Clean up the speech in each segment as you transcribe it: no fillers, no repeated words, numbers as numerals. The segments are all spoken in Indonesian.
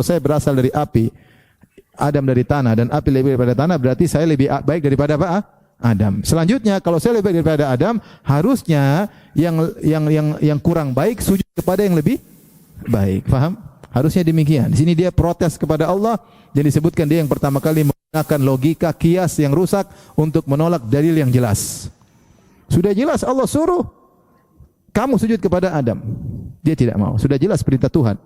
Kalau saya berasal dari api, Adam dari tanah, dan api lebih daripada tanah, berarti saya lebih baik daripada apa? Adam. Selanjutnya, kalau saya lebih baik daripada Adam, harusnya yang kurang baik sujud kepada yang lebih baik. Faham? Harusnya demikian. Di sini dia protes kepada Allah, dan disebutkan dia yang pertama kali menggunakan logika kias yang rusak untuk menolak dalil yang jelas. Sudah jelas Allah suruh kamu sujud kepada Adam. Dia tidak mau. Sudah jelas perintah Tuhan.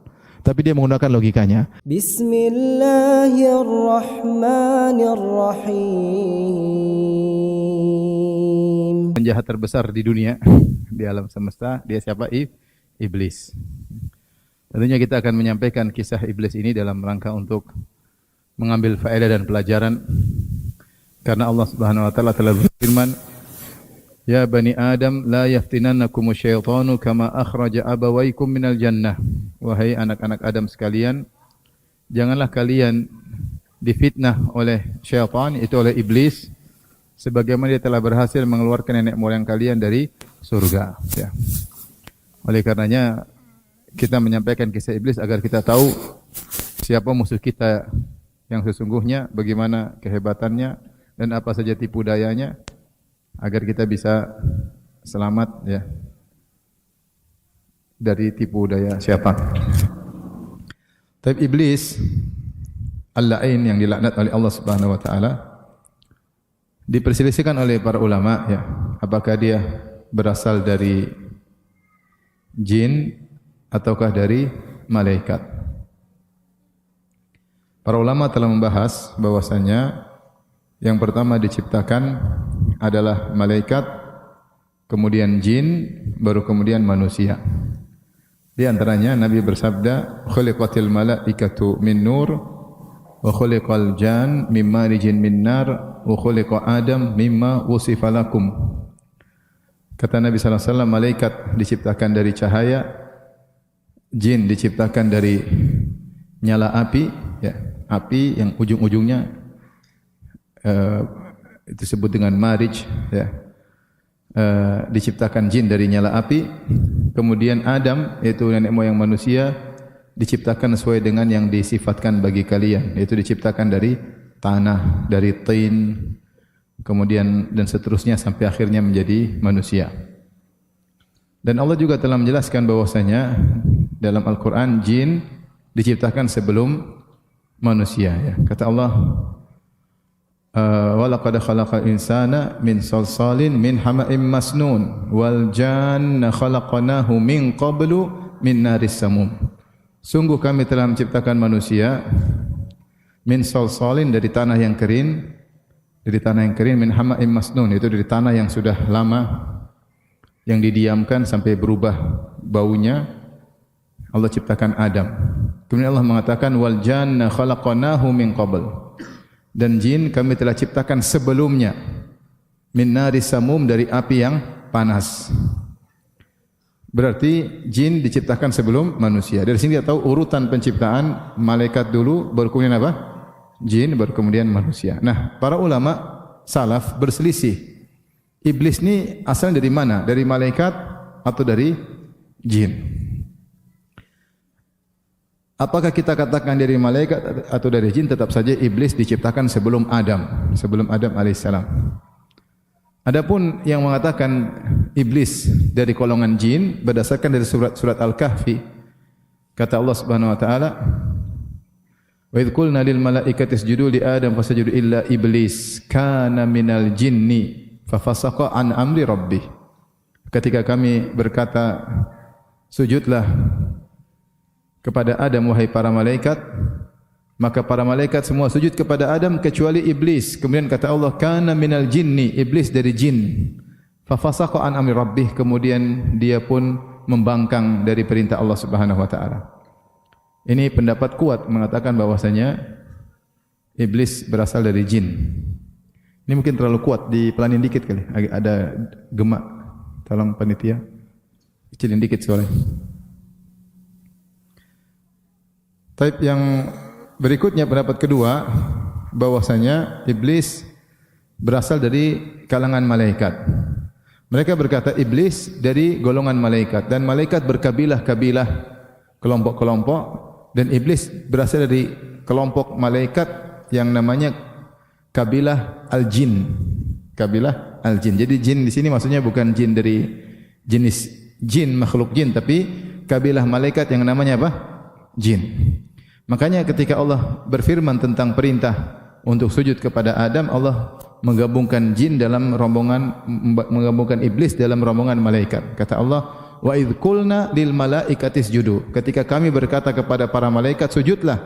Tapi dia menggunakan logikanya. Bismillahirrahmanirrahim. Penjahat terbesar di dunia, di alam semesta, dia siapa? Iblis. Tentunya kita akan menyampaikan kisah iblis ini dalam rangka untuk mengambil faedah dan pelajaran. Karena Allah Subhanahu wa taala telah berfirman, "Ya bani Adam, la yaftinannakum asyaitanu kama akhraja abawaykum minal jannah." Wahai anak-anak Adam sekalian, janganlah kalian difitnah oleh syaitan, itu oleh iblis, sebagaimana dia telah berhasil mengeluarkan nenek moyang kalian dari surga. Ya. Oleh karenanya kita menyampaikan kisah iblis agar kita tahu siapa musuh kita yang sesungguhnya, bagaimana kehebatannya dan apa saja tipu dayanya, agar kita bisa selamat ya dari tipu daya syaitan. Tapi iblis al-la'in yang dilaknat oleh Allah Subhanahu wa taala diperselisihkan oleh para ulama ya, apakah dia berasal dari jin ataukah dari malaikat. Para ulama telah membahas bahwasanya yang pertama diciptakan adalah malaikat, kemudian jin, baru kemudian manusia. Di antaranya Nabi bersabda, "Khuliqatil malaikatu min nur wa khuliqal jan min marijin min nar wa khuliqa Adam mimma wusifa lakum." Kata Nabi sallallahu alaihi wasallam, malaikat diciptakan dari cahaya, jin diciptakan dari nyala api, ya, api yang ujung-ujungnya itu disebut dengan marij, ya. Diciptakan jin dari nyala api. Kemudian Adam, yaitu nenek moyang manusia, diciptakan sesuai dengan yang disifatkan bagi kalian, yaitu diciptakan dari tanah, dari tin, kemudian dan seterusnya sampai akhirnya menjadi manusia. Dan Allah juga telah menjelaskan bahwasanya dalam Al-Quran jin diciptakan sebelum manusia. Ya. Kata Allah, "Walaqad khalaqal insana min salsalin min hama'im masnun wal janna khalaqnahu min qablu min naris samum." Sungguh kami telah menciptakan manusia min salsalin dari tanah yang kering, min hama'im masnun, itu dari tanah yang sudah lama, yang didiamkan sampai berubah baunya. Allah ciptakan Adam. Kemudian Allah mengatakan wal janna khalaqnahu min qabl. Dan jin kami telah ciptakan sebelumnya min naris samum, dari api yang panas. Berarti jin diciptakan sebelum manusia. Dari sini kita tahu urutan penciptaan, malaikat dulu, baru kemudian apa? Jin, baru kemudian manusia. Nah, para ulama salaf berselisih. Iblis ini asalnya dari mana? Dari malaikat atau dari jin? Apakah kita katakan dari malaikat atau dari jin, tetap saja iblis diciptakan sebelum Adam alaihissalam. Adapun yang mengatakan iblis dari golongan jin berdasarkan dari surat Al-Kahfi, kata Allah Subhanahu wa taala, "Wa idh qulna lil malaikati isjudu li Adam fasajadu illa iblis kana minal jinni fafasaqa an amri rabbih." Ketika kami berkata, sujudlah kepada Adam wahai para malaikat, maka para malaikat semua sujud kepada Adam kecuali iblis. Kemudian kata Allah, kana minal jinni, iblis dari jin. Fa fasaqa an amri rabbih, kemudian dia pun membangkang dari perintah Allah Subhanahu wa taala. Ini pendapat kuat mengatakan bahwasanya iblis berasal dari jin. Ini mungkin terlalu kuat, dipelanin dikit kali. Ada gemak. Tolong panitia kecilin dikit suaranya. Taib yang berikutnya, pendapat kedua, bahwasanya iblis berasal dari kalangan malaikat. Mereka berkata iblis dari golongan malaikat, dan malaikat berkabilah-kabilah, kelompok-kelompok, Dan iblis berasal dari kelompok malaikat yang namanya kabilah al-jin. Kabilah al-jin. Jadi jin di sini maksudnya bukan jin dari jenis jin, makhluk jin, tapi kabilah malaikat yang namanya apa? Jin. Makanya ketika Allah berfirman tentang perintah untuk sujud kepada Adam, Allah menggabungkan jin dalam rombongan, menggabungkan iblis dalam rombongan malaikat. Kata Allah, wa idz qulna lil malaikati isjudu. Ketika kami berkata kepada para malaikat sujudlah,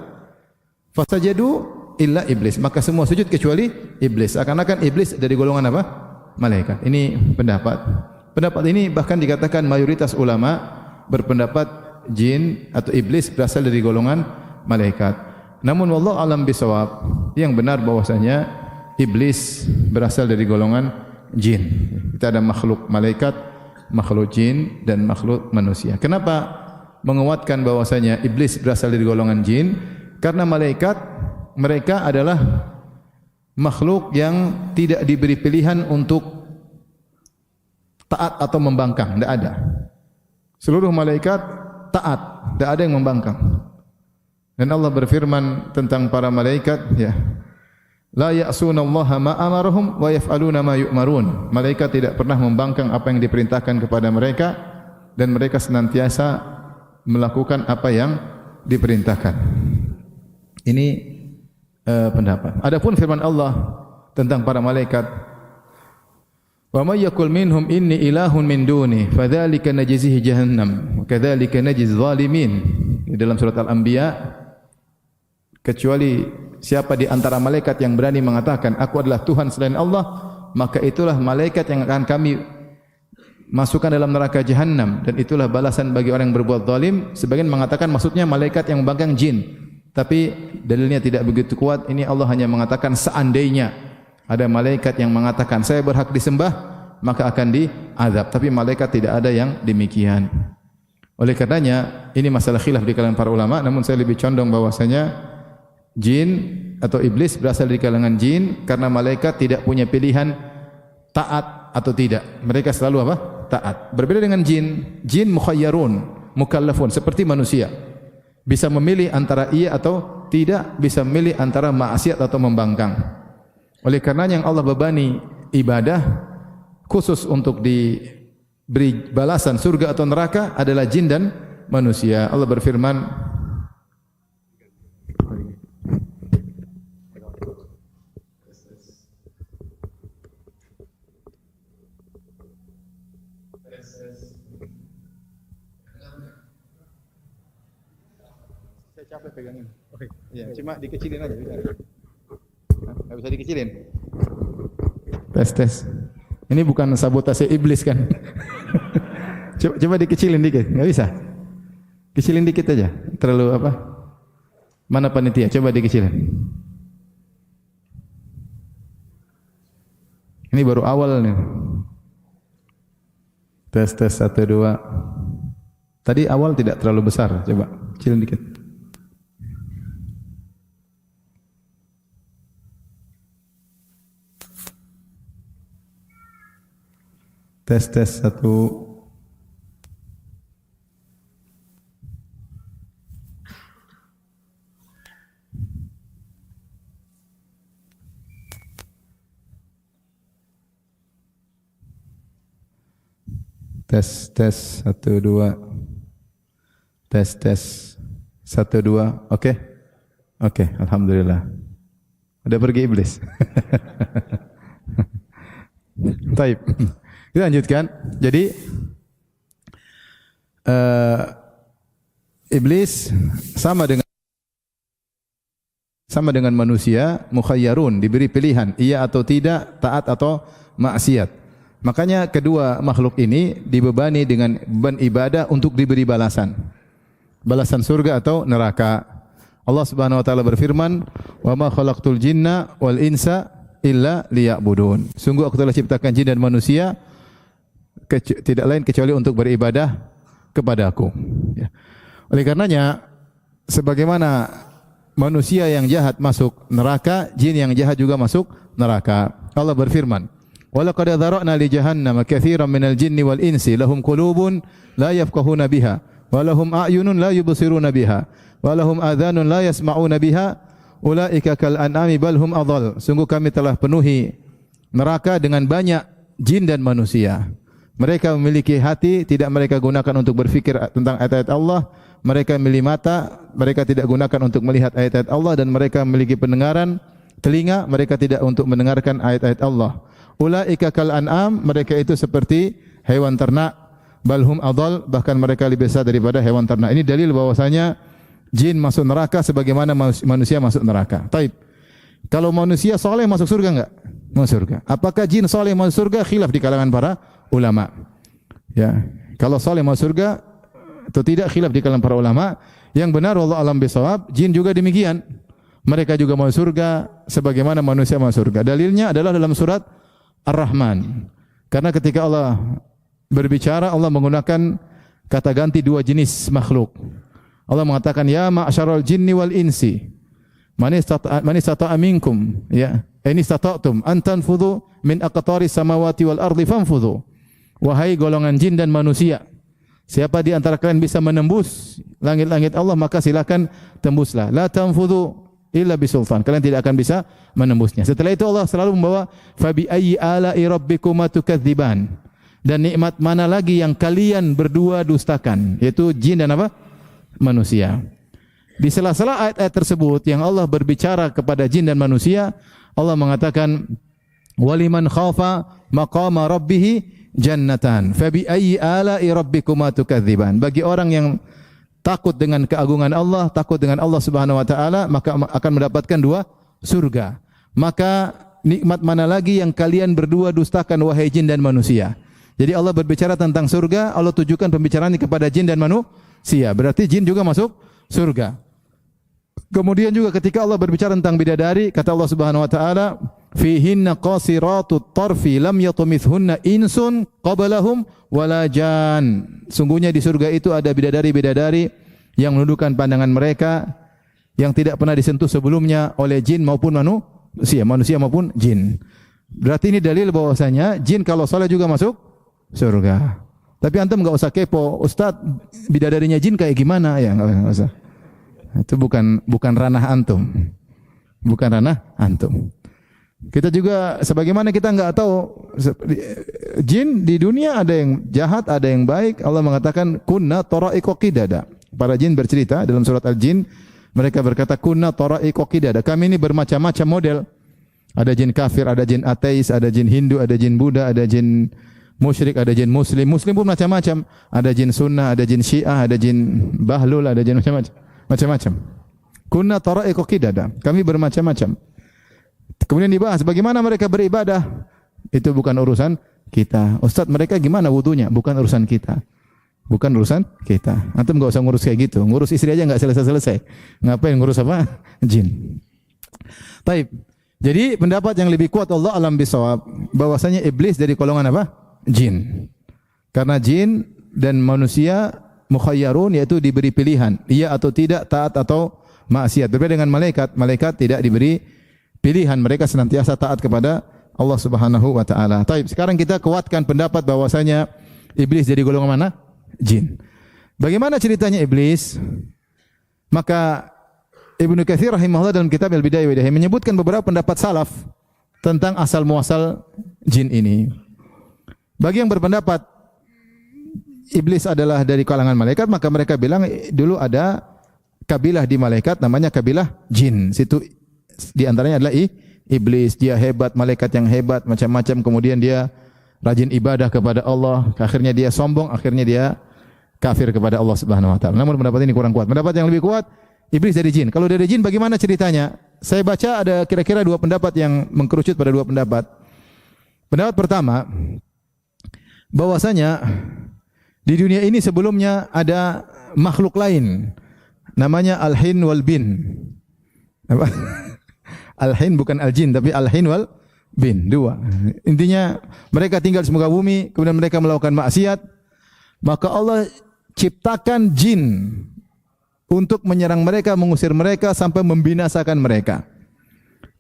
fasajadu illa iblis, maka semua sujud kecuali iblis. Akan-akan iblis dari golongan apa? Malaikat. Ini pendapat. Pendapat ini bahkan dikatakan mayoritas ulama berpendapat jin atau iblis berasal dari golongan malaikat. Namun wallahu alam bisawab, yang benar bahwasanya iblis berasal dari golongan jin. Kita ada makhluk malaikat, makhluk jin dan makhluk manusia. Kenapa menguatkan bahwasanya iblis berasal dari golongan jin? Karena malaikat mereka adalah makhluk yang tidak diberi pilihan untuk taat atau membangkang, tidak ada. Seluruh malaikat taat, tidak ada yang membangkang. Dan Allah berfirman tentang para malaikat, ya, la ya'sunallaha ma amarahum wa yaf'aluna ma yu'marun. Malaikat tidak pernah membangkang apa yang diperintahkan kepada mereka dan mereka senantiasa melakukan apa yang diperintahkan. Ini pendapat. Adapun firman Allah tentang para malaikat, wa may yaqul minhum inni ilahun min duni fadzalika najzihi jahannam wa kadzalika najzi zalimin. Dalam surat Al-Anbiya, kecuali siapa di antara malaikat yang berani mengatakan aku adalah Tuhan selain Allah, maka itulah malaikat yang akan kami masukkan dalam neraka jahanam dan itulah balasan bagi orang yang berbuat zalim. Sebagian mengatakan maksudnya malaikat yang membangkang jin, tapi dalilnya tidak begitu kuat. Ini Allah hanya mengatakan seandainya ada malaikat yang mengatakan saya berhak disembah, maka akan diazab, tapi malaikat tidak ada yang demikian. Oleh karenanya ini masalah khilaf di kalangan para ulama, namun saya lebih condong bahwasanya jin atau iblis berasal dari kalangan jin karena malaikat tidak punya pilihan taat atau tidak. Mereka selalu apa? Taat. Berbeda dengan jin. Jin mukhayyarun, mukallafun, seperti manusia. Bisa memilih antara iya atau tidak, bisa memilih antara maksiat atau membangkang. Oleh karenanya yang Allah bebani ibadah khusus untuk diberi balasan surga atau neraka adalah jin dan manusia. Allah berfirman, capek pegangin. Oke. Ya, cuma dikecilin aja bisa. Enggak bisa dikecilin. Tes. Ini bukan sabotase iblis kan? coba dikecilin dikit, enggak bisa. Kecilin dikit aja. Terlalu apa? Mana panitia? Coba dikecilin. Ini baru awal nih. Tes 1 2. Tadi awal tidak terlalu besar, coba kecilin dikit. Tes 1. Tes 1 2. Tes 1 2. Oke, alhamdulillah. Udah pergi iblis. Taib. Kita lanjutkan. Jadi iblis sama dengan manusia, mukhayyarun, diberi pilihan iya atau tidak, taat atau maksiat. Makanya kedua makhluk ini dibebani dengan beban ibadah untuk diberi balasan. Balasan surga atau neraka. Allah Subhanahu wa taala berfirman, "Wa ma khalaqtul jinna wal insa illa liya'budun." Sungguh aku telah ciptakan jin dan manusia tidak lain kecuali untuk beribadah kepada-Aku. Ya. Oleh karenanya, sebagaimana manusia yang jahat masuk neraka, jin yang jahat juga masuk neraka. Allah berfirman, "Walaqad dzara'na li jahannama katsiran minal jinni wal insi lahum qulubun la yafqahuna biha wa lahum a'yunun la yubsiruna biha wa lahum adhanun la yasma'una biha ulaika kal an'ami bal hum adhal. Sungguh kami telah penuhi neraka dengan banyak jin dan manusia. Mereka memiliki hati, tidak mereka gunakan untuk berfikir tentang ayat-ayat Allah. Mereka memiliki mata, mereka tidak gunakan untuk melihat ayat-ayat Allah, dan mereka memiliki pendengaran, telinga, mereka tidak untuk mendengarkan ayat-ayat Allah. Ulaika kal an'am, mereka itu seperti hewan ternak, balhum adhal, bahkan mereka lebih besar daripada hewan ternak. Ini dalil bahwasanya jin masuk neraka sebagaimana manusia masuk neraka. Taib. Kalau manusia soleh masuk surga enggak? Masuk surga. Apakah jin soleh masuk surga? Khilaf di kalangan para ulama. Ya, kalau soleh masuk surga atau tidak, khilaf di kalangan para ulama. Yang benar wallahu alam bisawab, jin juga demikian. Mereka juga masuk surga sebagaimana manusia masuk surga. Dalilnya adalah dalam surat Ar-Rahman. Karena ketika Allah berbicara, Allah menggunakan kata ganti dua jenis makhluk. Allah mengatakan ya ma'syaral jinni wal insi man istata'a minkum ya in istata'tum an tanfudhu min aqtaris samawati wal ardi fanfudhu. Wahai golongan jin dan manusia, siapa di antara kalian bisa menembus langit-langit Allah, maka silakan tembuslah. La tanfudhu illa bisultan. Kalian tidak akan bisa menembusnya. Setelah itu Allah selalu membawa fa bi ayyi ala'i rabbikuma tukadziban. Dan nikmat mana lagi yang kalian berdua dustakan? Yaitu jin dan apa? Manusia. Di sela-sela ayat-ayat tersebut yang Allah berbicara kepada jin dan manusia, Allah mengatakan waliman khafa maqama rabbih jannatan fabi ayyi ala'i rabbikuma tukadziban. Bagi orang yang takut dengan keagungan Allah, takut dengan Allah Subhanahu wa taala, maka akan mendapatkan dua surga. Maka nikmat mana lagi yang kalian berdua dustakan wahai jin dan manusia? Jadi Allah berbicara tentang surga, Allah tujukan pembicaraannya kepada jin dan manusia. Berarti jin juga masuk surga. Kemudian juga ketika Allah berbicara tentang bidadari, kata Allah Subhanahu wa taala, "Fihinna qasiratut tarfi lam yatumithunna insun qablahum wala jan." Sungguhnya di surga itu ada bidadari-bidadari yang menundukkan pandangan mereka, yang tidak pernah disentuh sebelumnya oleh jin maupun manusia maupun jin. Berarti ini dalil bahwasanya jin kalau saleh juga masuk surga. Tapi antum enggak usah kepo, Ustaz, bidadarinya jin kayak gimana? Ya enggak usah. Itu bukan ranah antum. Bukan ranah antum. Kita juga sebagaimana kita enggak tahu jin di dunia ada yang jahat, ada yang baik. Allah mengatakan kunna tara'iqa qidada. Para jin bercerita dalam surat Al-Jin, mereka berkata kunna tara'iqa qidada. Kami ini bermacam-macam model. Ada jin kafir, ada jin ateis, ada jin Hindu, ada jin Buddha, ada jin musyrik, ada jin muslim. Muslim pun macam-macam. Ada jin sunnah, ada jin syiah, ada jin bahlul, ada jin macam-macam. Kunna tara'iqa qidada. Kami bermacam-macam. Kemudian dibahas bagaimana mereka beribadah. Itu bukan urusan kita. Ustaz, mereka gimana wudunya? Bukan urusan kita. Bukan urusan kita. Antum enggak usah ngurus kayak gitu. Ngurus istri aja enggak selesai-selesai. Ngapain ngurus apa? Jin. Taib. Jadi pendapat yang lebih kuat Allah alam bisawab bahwasanya iblis dari golongan apa? Jin. Karena jin dan manusia mukhayyarun, yaitu diberi pilihan, iya atau tidak, taat atau maksiat. Berbeda dengan malaikat, malaikat tidak diberi pilihan, mereka senantiasa taat kepada Allah Subhanahu wa taala. Taib. Sekarang kita kuatkan pendapat bahwasanya iblis dari golongan mana? Jin. Bagaimana ceritanya iblis? Maka Ibnu Katsir rahimahullah dalam kitab Al-Bidayah wa Nihayah menyebutkan beberapa pendapat salaf tentang asal muasal jin ini. Bagi yang berpendapat iblis adalah dari kalangan malaikat, maka mereka bilang dulu ada kabilah di malaikat namanya kabilah jin. Situ di antaranya adalah iblis. Dia hebat, malaikat yang hebat, macam-macam. Kemudian dia rajin ibadah kepada Allah. Akhirnya dia sombong, akhirnya dia kafir kepada Allah Subhanahu wa taala. Namun pendapat ini kurang kuat. Pendapat yang lebih kuat, iblis dari jin. Kalau dari jin bagaimana ceritanya? Saya baca ada kira-kira dua pendapat yang mengkerucut pada dua pendapat. Pendapat pertama, bahwasanya di dunia ini sebelumnya ada makhluk lain namanya al-hin wal bin. Apa? Al-hin bukan al-jin tapi al-hin wal bin, dua. Intinya mereka tinggal di muka bumi, kemudian mereka melakukan maksiat, maka Allah ciptakan jin untuk menyerang mereka, mengusir mereka sampai membinasakan mereka.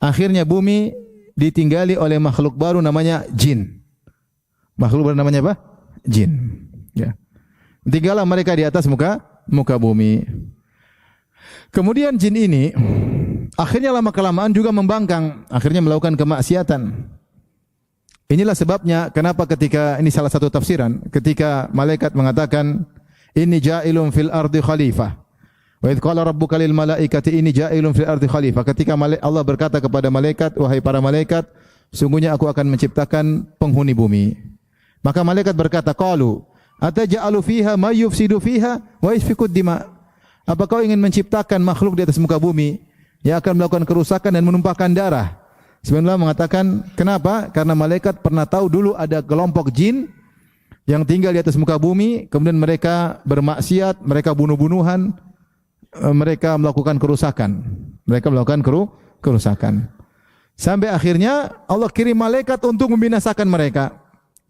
Akhirnya bumi ditinggali oleh makhluk baru namanya jin. Makhluk baru namanya apa? Jin. Ya. Tinggallah mereka di atas muka bumi. Kemudian jin ini akhirnya lama kelamaan juga membangkang, akhirnya melakukan kemaksiatan. Inilah sebabnya kenapa ketika ini salah satu tafsiran, ketika malaikat mengatakan inni ja'ilun fil ardi khalifah. Wa idz qala rabbuka lil malaikati inni ja'ilun fil ardi khalifah. Ketika Allah berkata kepada malaikat, wahai para malaikat, sungguhnya aku akan menciptakan penghuni bumi. Maka malaikat berkata, qalu ataj'alu fiha may yufsidu fiha wa yasfikud dima. Apa kau ingin menciptakan makhluk di atas muka bumi yang akan melakukan kerusakan dan menumpahkan darah? Sebenarnya mengatakan, kenapa? Karena malaikat pernah tahu dulu ada kelompok jin yang tinggal di atas muka bumi, kemudian mereka bermaksiat, mereka bunuh-bunuhan, mereka melakukan kerusakan. Mereka melakukan kerusakan. Sampai akhirnya Allah kirim malaikat untuk membinasakan mereka.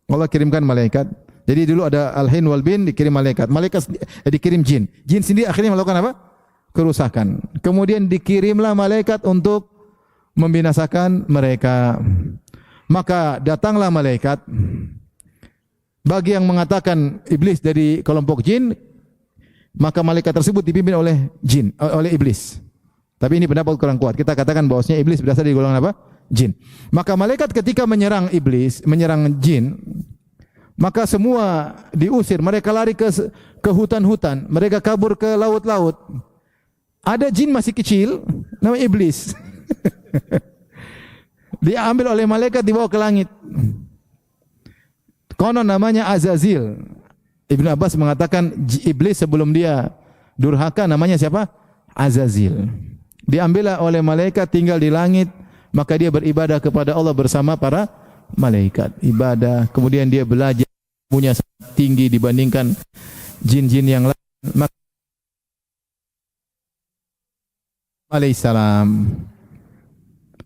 Allah kirimkan malaikat. Jadi dulu ada al-hin wal bin dikirim malaikat. Malaikat dikirim jin. Jin sendiri akhirnya melakukan apa? Kerusakan. Kemudian dikirimlah malaikat untuk membinasakan mereka. Maka datanglah malaikat. Bagi yang mengatakan iblis dari kelompok jin, maka malaikat tersebut dipimpin oleh jin, oleh iblis. Tapi ini pendapat kurang kuat. Kita katakan bahwasanya iblis berasal dari golongan apa? Jin. Maka malaikat ketika menyerang iblis, menyerang jin, maka semua diusir, mereka lari ke hutan-hutan, mereka kabur ke laut-laut. Ada jin masih kecil, namanya iblis. Dia ambil oleh malaikat dibawa ke langit. Konon namanya Azazil. Ibnu Abbas mengatakan iblis sebelum dia durhaka namanya siapa? Azazil. Diambillah oleh malaikat, tinggal di langit, maka dia beribadah kepada Allah bersama para malaikat. Ibadah, kemudian dia belajar, punya tinggi dibandingkan jin-jin yang lain. Alaihissalam.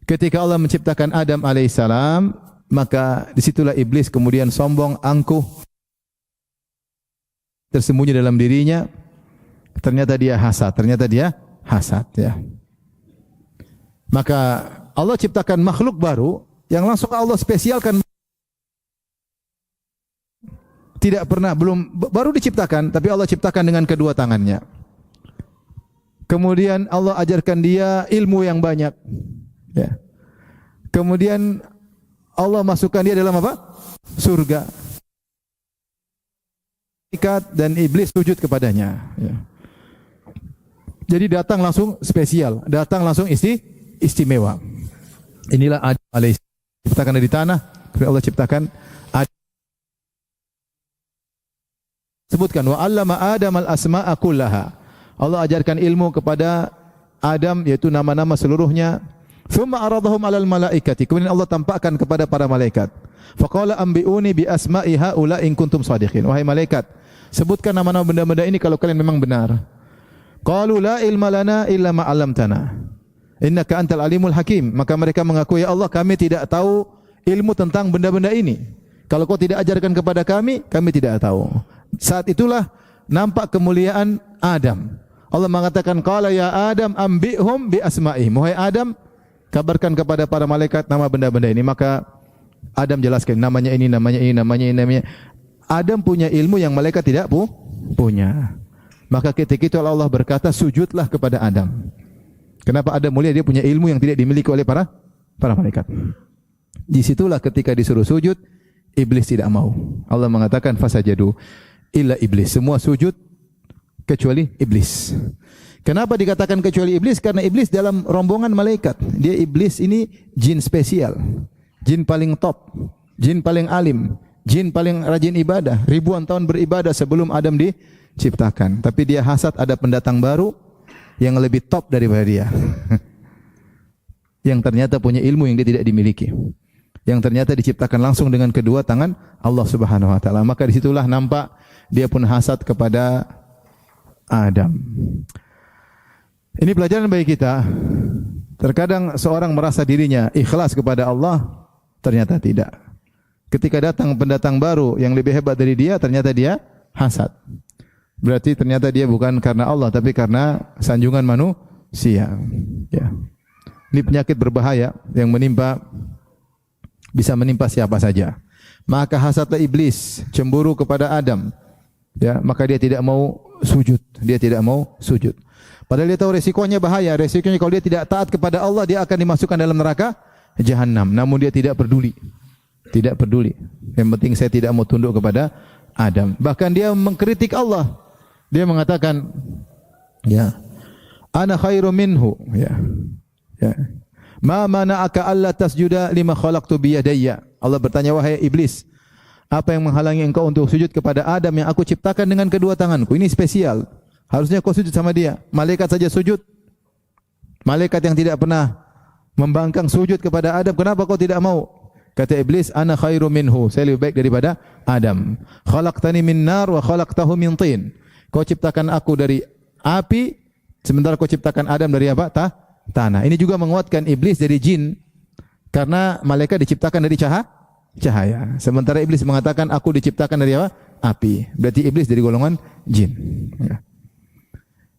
Ketika Allah menciptakan Adam alaihissalam, maka disitulah iblis kemudian sombong, angkuh, tersembunyi dalam dirinya. Ternyata dia hasad, ya. Maka Allah ciptakan makhluk baru yang langsung Allah spesialkan. Tidak pernah, baru diciptakan, tapi Allah ciptakan dengan kedua tangannya. Kemudian Allah ajarkan dia ilmu yang banyak. Ya. Kemudian Allah masukkan dia dalam apa? Surga. Dan iblis sujud kepadanya. Ya. Jadi datang langsung spesial, datang langsung istimewa. Inilah Adam alaihissalam. Ciptakan dari tanah, Allah ciptakan Adam. Sebutkan wa 'allama Adam al-asma'a kullaha. Allah ajarkan ilmu kepada Adam, yaitu nama-nama seluruhnya. Tsumma aradahum 'alal malaikati. Kemudian Allah tampakkan kepada para malaikat. Faqala anbi'uni bi asma'i haula in kuntum shadiqin. Wahai malaikat, sebutkan nama-nama benda-benda ini kalau kalian memang benar. Qalu la ilma lana illa ma 'allamtana. Innaka antal alimul hakim. Maka mereka mengaku, ya Allah, kami tidak tahu ilmu tentang benda-benda ini. Kalau kau tidak ajarkan kepada kami, kami tidak tahu. Saat itulah nampak kemuliaan Adam. Allah mengatakan, qala ya Adam ambihum bi asma'ihim. Wahai Adam, kabarkan kepada para malaikat nama benda-benda ini. Maka Adam jelaskan namanya ini, namanya ini, namanya ini, namanya. Adam punya ilmu yang malaikat tidak punya. Maka ketika itu Allah berkata, sujudlah kepada Adam. Kenapa Adam mulia? Dia punya ilmu yang tidak dimiliki oleh para malaikat. Disitulah ketika disuruh sujud, iblis tidak mau. Allah mengatakan fasajadu illa iblis. Semua sujud kecuali iblis. Kenapa dikatakan kecuali iblis? Karena iblis dalam rombongan malaikat. Dia iblis ini jin spesial. Jin paling top. Jin paling alim. Jin paling rajin ibadah. Ribuan tahun beribadah sebelum Adam diciptakan. Tapi dia hasad ada pendatang baru yang lebih top daripada dia. Yang ternyata punya ilmu yang dia tidak dimiliki. Yang ternyata diciptakan langsung dengan kedua tangan Allah Subhanahu wa taala. Maka disitulah nampak dia pun hasad kepada Adam. Ini pelajaran bagi kita. Terkadang seorang merasa dirinya ikhlas kepada Allah, ternyata tidak. Ketika datang pendatang baru yang lebih hebat dari dia, ternyata dia hasad. Berarti ternyata dia bukan karena Allah, tapi karena sanjungan manusia. Ya. Ini penyakit berbahaya yang bisa menimpa siapa saja. Maka hasadlah iblis, cemburu kepada Adam. Ya, maka dia tidak mau sujud. Padahal dia tahu resikonya bahaya. Resikonya kalau dia tidak taat kepada Allah, dia akan dimasukkan dalam neraka Jahannam. Namun dia tidak peduli. Tidak peduli. Yang penting saya tidak mau tunduk kepada Adam. Bahkan dia mengkritik Allah. Dia mengatakan, ya, ana khairu minhu. Ya. Ya. Ma mana'aka alla tasjuda lima khalaqtu biyadayya. Allah bertanya, wahai iblis, apa yang menghalangi engkau untuk sujud kepada Adam yang aku ciptakan dengan kedua tanganku? Ini spesial. Harusnya kau sujud sama dia. Malaikat saja sujud. Malaikat yang tidak pernah membangkang sujud kepada Adam, kenapa kau tidak mau? Kata iblis, ana khairu minhu. Saya lebih baik daripada Adam. Khalaqtani min nar wa khalaqtahu min tin. Kau ciptakan aku dari api, sementara kau ciptakan Adam dari apa? Tanah. Ini juga menguatkan iblis dari jin. Karena malaikat diciptakan dari cahaya. Sementara iblis mengatakan aku diciptakan dari apa? Api. Berarti iblis dari golongan jin. Ya.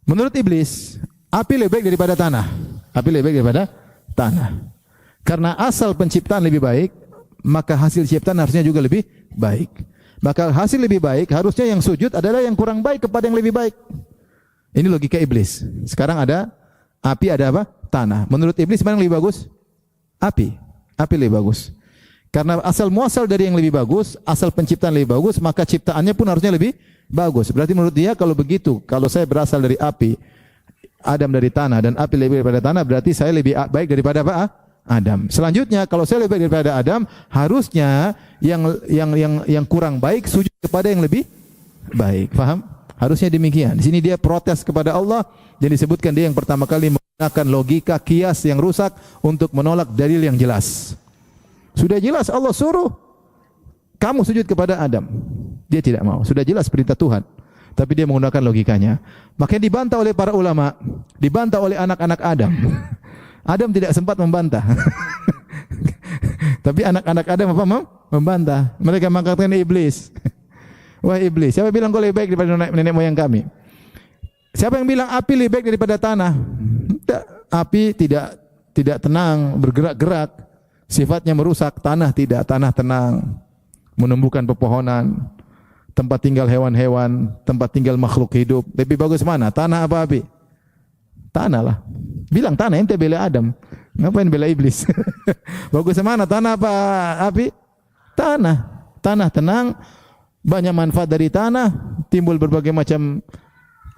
Menurut iblis, api lebih baik daripada tanah. Api lebih baik daripada tanah. Karena asal penciptaan lebih baik, maka hasil ciptaan harusnya juga lebih baik. Maka hasil lebih baik, harusnya yang sujud adalah yang kurang baik kepada yang lebih baik. Ini logika iblis. Sekarang ada api, ada apa? Tanah. Menurut iblis mana yang lebih bagus? Api. Api lebih bagus. Karena asal muasal dari yang lebih bagus, asal penciptaan lebih bagus, maka ciptaannya pun harusnya lebih bagus. Berarti menurut dia kalau begitu, kalau saya berasal dari api, Adam dari tanah, dan api lebih daripada tanah, berarti saya lebih baik daripada apa? Adam. Selanjutnya, kalau saya lebih baik daripada Adam, harusnya yang kurang baik sujud kepada yang lebih baik. Faham? Harusnya demikian. Di sini dia protes kepada Allah, dan disebutkan dia yang pertama kali menggunakan logika kias yang rusak untuk menolak dalil yang jelas. Sudah jelas Allah suruh kamu sujud kepada Adam. Dia tidak mau. Sudah jelas perintah Tuhan. Tapi dia menggunakan logikanya. Makanya dibantah oleh para ulama, dibantah oleh anak-anak Adam. Adam tidak sempat membantah. Tapi anak-anak Adam apa membantah. Mereka mengatakan iblis. Wah iblis, siapa bilang kau lebih baik daripada nenek moyang kami? Siapa yang bilang api lebih baik daripada tanah? Api tidak tenang, bergerak-gerak. Sifatnya merusak, tanah tidak, tanah tenang, menumbuhkan pepohonan, tempat tinggal hewan-hewan, tempat tinggal makhluk hidup. Lebih bagus mana? Tanah apa api? Tanah lah. Bilang tanah, ente bela Adam. Ngapain bela iblis? Bagus mana? Tanah apa api? Tanah. Tanah tenang, banyak manfaat dari tanah, timbul berbagai macam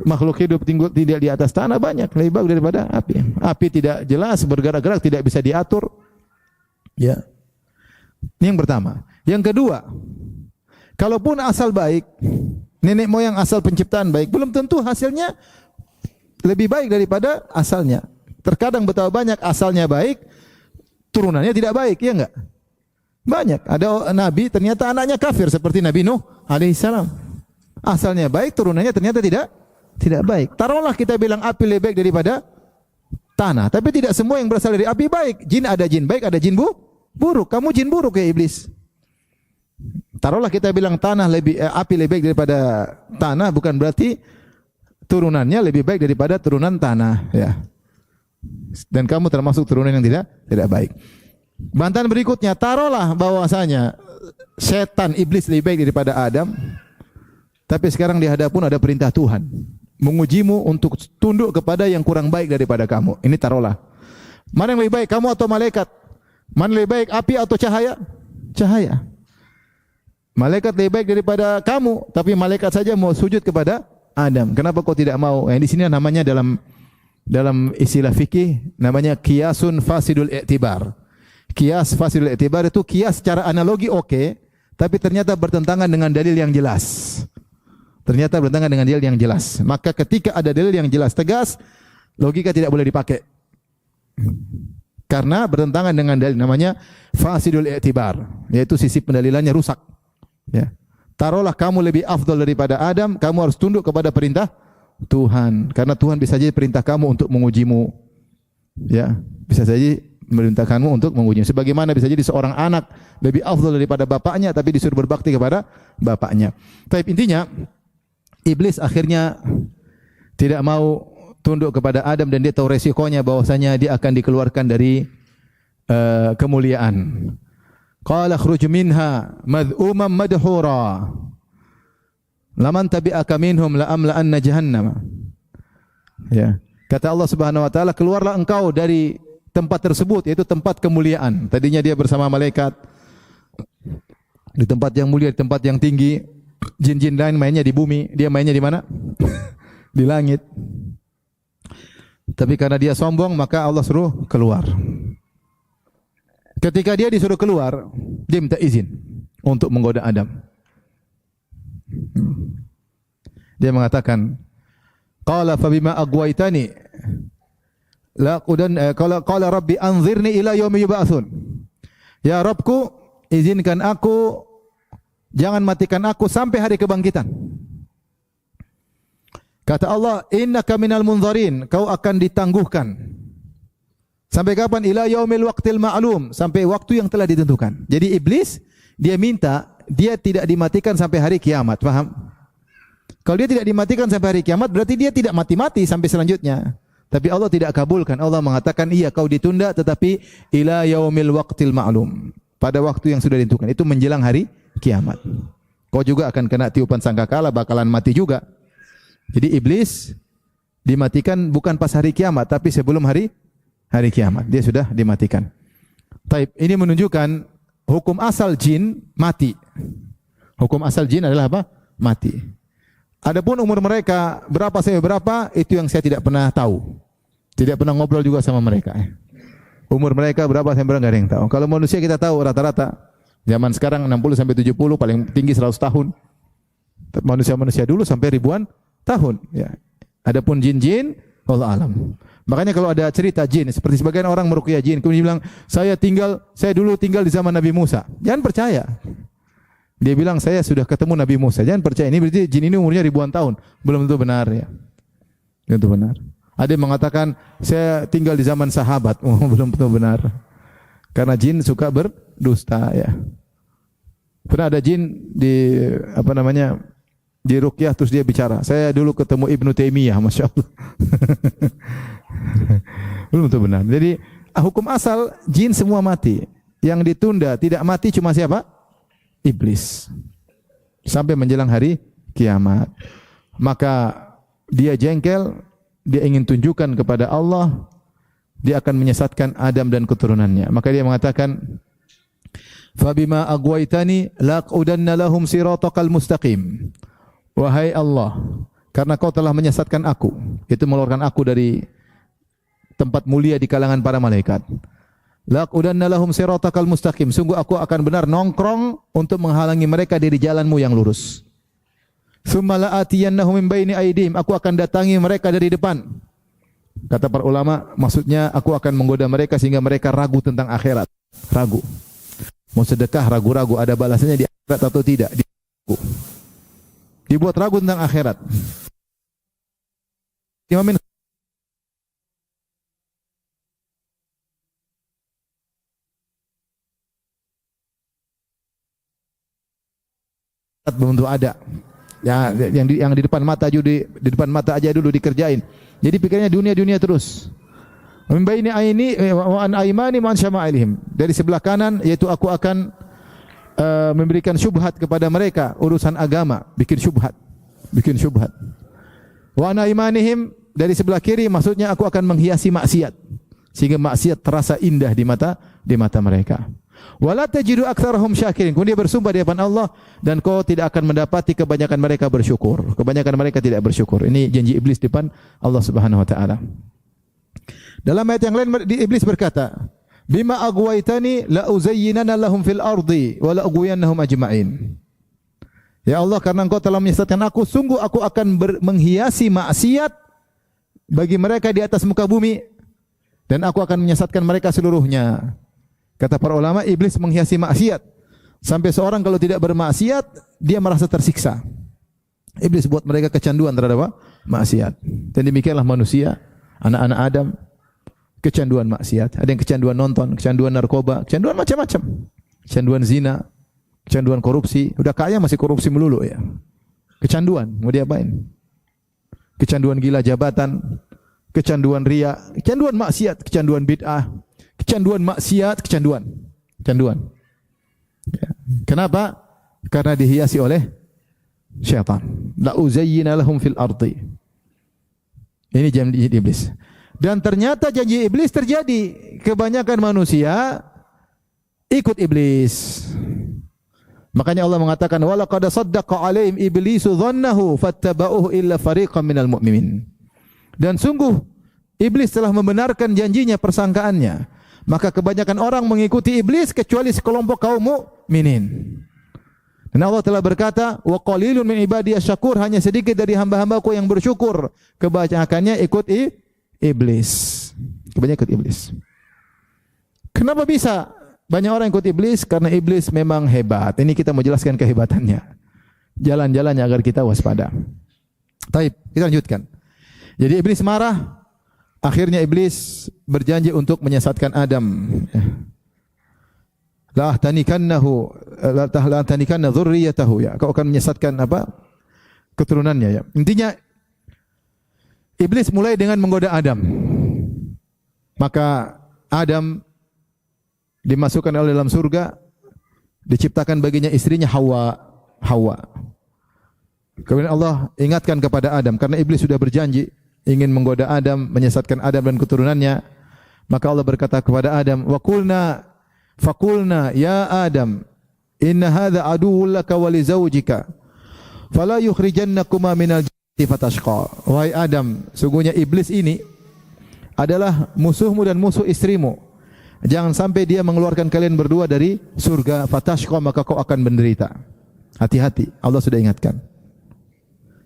makhluk hidup tinggal di atas tanah banyak, lebih bagus daripada api. Api tidak jelas, bergerak-gerak, tidak bisa diatur. Ya. Ini yang pertama. Yang kedua, kalaupun asal baik, nenek moyang asal penciptaan baik, belum tentu hasilnya lebih baik daripada asalnya. Terkadang betapa banyak asalnya baik, turunannya tidak baik, ya enggak? Banyak. Ada nabi ternyata anaknya kafir seperti Nabi Nuh alaihissalam. Asalnya baik, turunannya ternyata tidak baik. Taruhlah kita bilang api lebih baik daripada tanah, tapi tidak semua yang berasal dari api baik. Jin ada jin baik, ada jin buruk. Kamu jin buruk ya iblis. Taruhlah kita bilang api lebih baik daripada tanah, bukan berarti turunannya lebih baik daripada turunan tanah, ya. Dan kamu termasuk turunan yang tidak baik. Bantahan berikutnya, taruhlah bahwasanya setan iblis lebih baik daripada Adam, tapi sekarang di hadapun ada perintah Tuhan mengujimu untuk tunduk kepada yang kurang baik daripada kamu. Ini taruhlah. Mana yang lebih baik, kamu atau malaikat? Mana lebih baik, api atau cahaya? Cahaya. Malaikat lebih baik daripada kamu, tapi malaikat saja mau sujud kepada Adam. Kenapa kau tidak mau? Di sini namanya dalam istilah fikih namanya kiasun fasidul i'tibar. Kias fasidul i'tibar itu kias secara analogi oke, tapi ternyata bertentangan dengan dalil yang jelas. Ternyata bertentangan dengan dalil yang jelas. Maka ketika ada dalil yang jelas tegas, logika tidak boleh dipakai. Karena bertentangan dengan dalil, namanya fasidul i'tibar, yaitu sisi pendalilannya rusak. Ya. Taruhlah kamu lebih afdal daripada Adam, kamu harus tunduk kepada perintah Tuhan. Karena Tuhan bisa saja perintah kamu untuk mengujimu. Ya, bisa saja memerintahkanmu untuk mengujimu. Sebagaimana bisa jadi seorang anak lebih afdal daripada bapaknya, tapi disuruh berbakti kepada bapaknya. Tapi intinya, iblis akhirnya tidak mau tunduk kepada Adam dan dia tahu resikonya bahwasanya dia akan dikeluarkan dari kemuliaan. Qala khruj minha mad'uman madhura. Laman tabi'aka minhum la amla anna jahannam. Ya. Kata Allah Subhanahu wa taala, keluarlah engkau dari tempat tersebut, yaitu tempat kemuliaan. Tadinya dia bersama malaikat di tempat yang mulia, di tempat yang tinggi. Jin-jin lain mainnya di bumi, dia mainnya di mana? Di langit. Tapi karena dia sombong, maka Allah suruh keluar. Ketika dia disuruh keluar, dia minta izin untuk menggoda Adam. Dia mengatakan, qala fa bima aghwaytani la qudan qala rabbi anzirni ila yaumi yub'atsun. Ya Rabbku, izinkan aku, jangan matikan aku sampai hari kebangkitan. Kata Allah, innaka minal munzarin, kau akan ditangguhkan. Sampai kapan? Ila yaumil waqtil ma'lum, sampai waktu yang telah ditentukan. Jadi iblis dia minta dia tidak dimatikan sampai hari kiamat, paham? Kalau dia tidak dimatikan sampai hari kiamat, berarti dia tidak mati-mati sampai selanjutnya. Tapi Allah tidak kabulkan. Allah mengatakan, iya kau ditunda, tetapi ila yaumil waqtil ma'lum, pada waktu yang sudah ditentukan. Itu menjelang hari kiamat. Kau juga akan kena tiupan sangkakala, bakalan mati juga. Jadi iblis dimatikan bukan pas hari kiamat, tapi sebelum hari kiamat dia sudah dimatikan. Taib, ini menunjukkan hukum asal jin mati. Hukum asal jin adalah apa? Mati. Adapun umur mereka berapa sampai berapa, itu yang saya tidak pernah tahu. Tidak pernah ngobrol juga sama mereka. Umur mereka berapa sampai berapa, enggak ada yang tahu. Kalau manusia kita tahu rata-rata zaman sekarang 60 sampai 70, paling tinggi 100 tahun. Manusia-manusia dulu sampai ribuan tahun, ya. Adapun jin-jin, Allah alam. Makanya kalau ada cerita jin, seperti sebagian orang meruqyah jin, kemudian bilang, saya dulu tinggal di zaman Nabi Musa. Jangan percaya. Dia bilang, saya sudah ketemu Nabi Musa. Jangan percaya. Ini berarti jin ini umurnya ribuan tahun. Belum tentu benar, ya. Belum tentu benar. Ada yang mengatakan, saya tinggal di zaman sahabat. Belum tentu benar. Karena jin suka berdusta, ya. Pernah ada jin di di ruqyah, terus dia bicara, saya dulu ketemu Ibnu Taimiyah, Masya Allah. Belum tentu benar. Jadi hukum asal jin semua mati. Yang ditunda tidak mati cuma siapa? Iblis. Sampai menjelang hari kiamat. Maka dia jengkel, dia ingin tunjukkan kepada Allah, dia akan menyesatkan Adam dan keturunannya. Maka dia mengatakan, fabima aghwaytani laqudanna lahum siratakal mustaqim. Wahai Allah, karena kau telah menyesatkan aku, itu mengeluarkan aku dari tempat mulia di kalangan para malaikat. Laqudanna lahum siratakal mustaqim, sungguh aku akan benar nongkrong untuk menghalangi mereka dari jalanmu yang lurus. Tsumma la'atiyannahum min baini aydihim, aku akan datangi mereka dari depan. Kata para ulama, maksudnya aku akan menggoda mereka sehingga mereka ragu tentang akhirat. Ragu. Mau sedekah ragu-ragu, ada balasannya di akhirat atau tidak. Dibuat ragu tentang akhirat. Imamin belum tentu ada. Ya, yang di depan mata aja di depan mata aja dulu dikerjain. Jadi pikirnya dunia terus. Min baini aini wa an aimani wa an syama'ilihim. Dari sebelah kanan yaitu aku akan memberikan syubhat kepada mereka urusan agama, bikin syubhat. Wa an aimanihim, dari sebelah kiri maksudnya aku akan menghiasi maksiat sehingga maksiat terasa indah di mata mereka. Wala tajidu aktsarahum syakirin. Kemudian dia bersumpah di hadapan Allah, dan kau tidak akan mendapati kebanyakan mereka bersyukur. Kebanyakan mereka tidak bersyukur. Ini janji iblis di depan Allah Subhanahu wa taala. Dalam ayat yang lain iblis berkata, bima aghwaytani la uzayyinanna lahum fil ardi wa la ughwiyannahum ajma'in. Ya Allah, karena Engkau telah menyesatkan aku, sungguh aku akan menghiasi maksiat bagi mereka di atas muka bumi, dan aku akan menyesatkan mereka seluruhnya. Kata para ulama, iblis menghiasi maksiat sampai seorang kalau tidak bermaksiat dia merasa tersiksa. Iblis buat mereka kecanduan terhadap maksiat. Dan demikianlah manusia, anak-anak Adam, kecanduan maksiat. Ada yang kecanduan nonton, kecanduan narkoba, kecanduan macam-macam. Kecanduan zina, kecanduan korupsi. Udah kaya masih korupsi melulu, ya. Kecanduan, mau diapain? Kecanduan gila jabatan, kecanduan riya, kecanduan maksiat, kecanduan bid'ah, kecanduan maksiat, kecanduan. Ya. Kenapa? Karena dihiasi oleh syaitan. La uzayyina lahum fil ardi. Ini janji iblis. Dan ternyata janji iblis terjadi. Kebanyakan manusia ikut iblis. Makanya Allah mengatakan walaqad saddaqa alaihim iblisu dhannahu fattaba'uhu illa fariqan minal mu'minin. Dan sungguh iblis telah membenarkan janjinya, persangkaannya. Maka kebanyakan orang mengikuti iblis kecuali sekelompok kaum mukminin. Dan Allah telah berkata, wa qalilun min ibadiyas syakur, hanya sedikit dari hamba-hambaku yang bersyukur. Kebanyakannya ikut iblis. Kebanyakan ikut iblis. Kenapa bisa banyak orang ikut iblis? Karena iblis memang hebat. Ini kita mau jelaskan kehebatannya. Jalan-jalannya agar kita waspada. Baik, kita lanjutkan. Jadi iblis marah. Akhirnya iblis berjanji untuk menyesatkan Adam. La tanikanna dzurriyyatahu, ya. Kau akan menyesatkan apa? Keturunannya, ya. Intinya iblis mulai dengan menggoda Adam. Maka Adam dimasukkan oleh dalam surga, diciptakan baginya istrinya Hawa. Kemudian Allah ingatkan kepada Adam karena iblis sudah berjanji ingin menggoda Adam, menyesatkan Adam dan keturunannya. Maka Allah berkata kepada Adam, "Wa qulna Fakulna ya Adam, inna hadha aduwwun laka wa li zawjika, fala yukhrijannakuma minal jannati fatashqa." Wahai Adam, sungguhnya iblis ini adalah musuhmu dan musuh istrimu. Jangan sampai dia mengeluarkan kalian berdua dari surga, fatashqa, maka kau akan menderita. Hati-hati, Allah sudah ingatkan.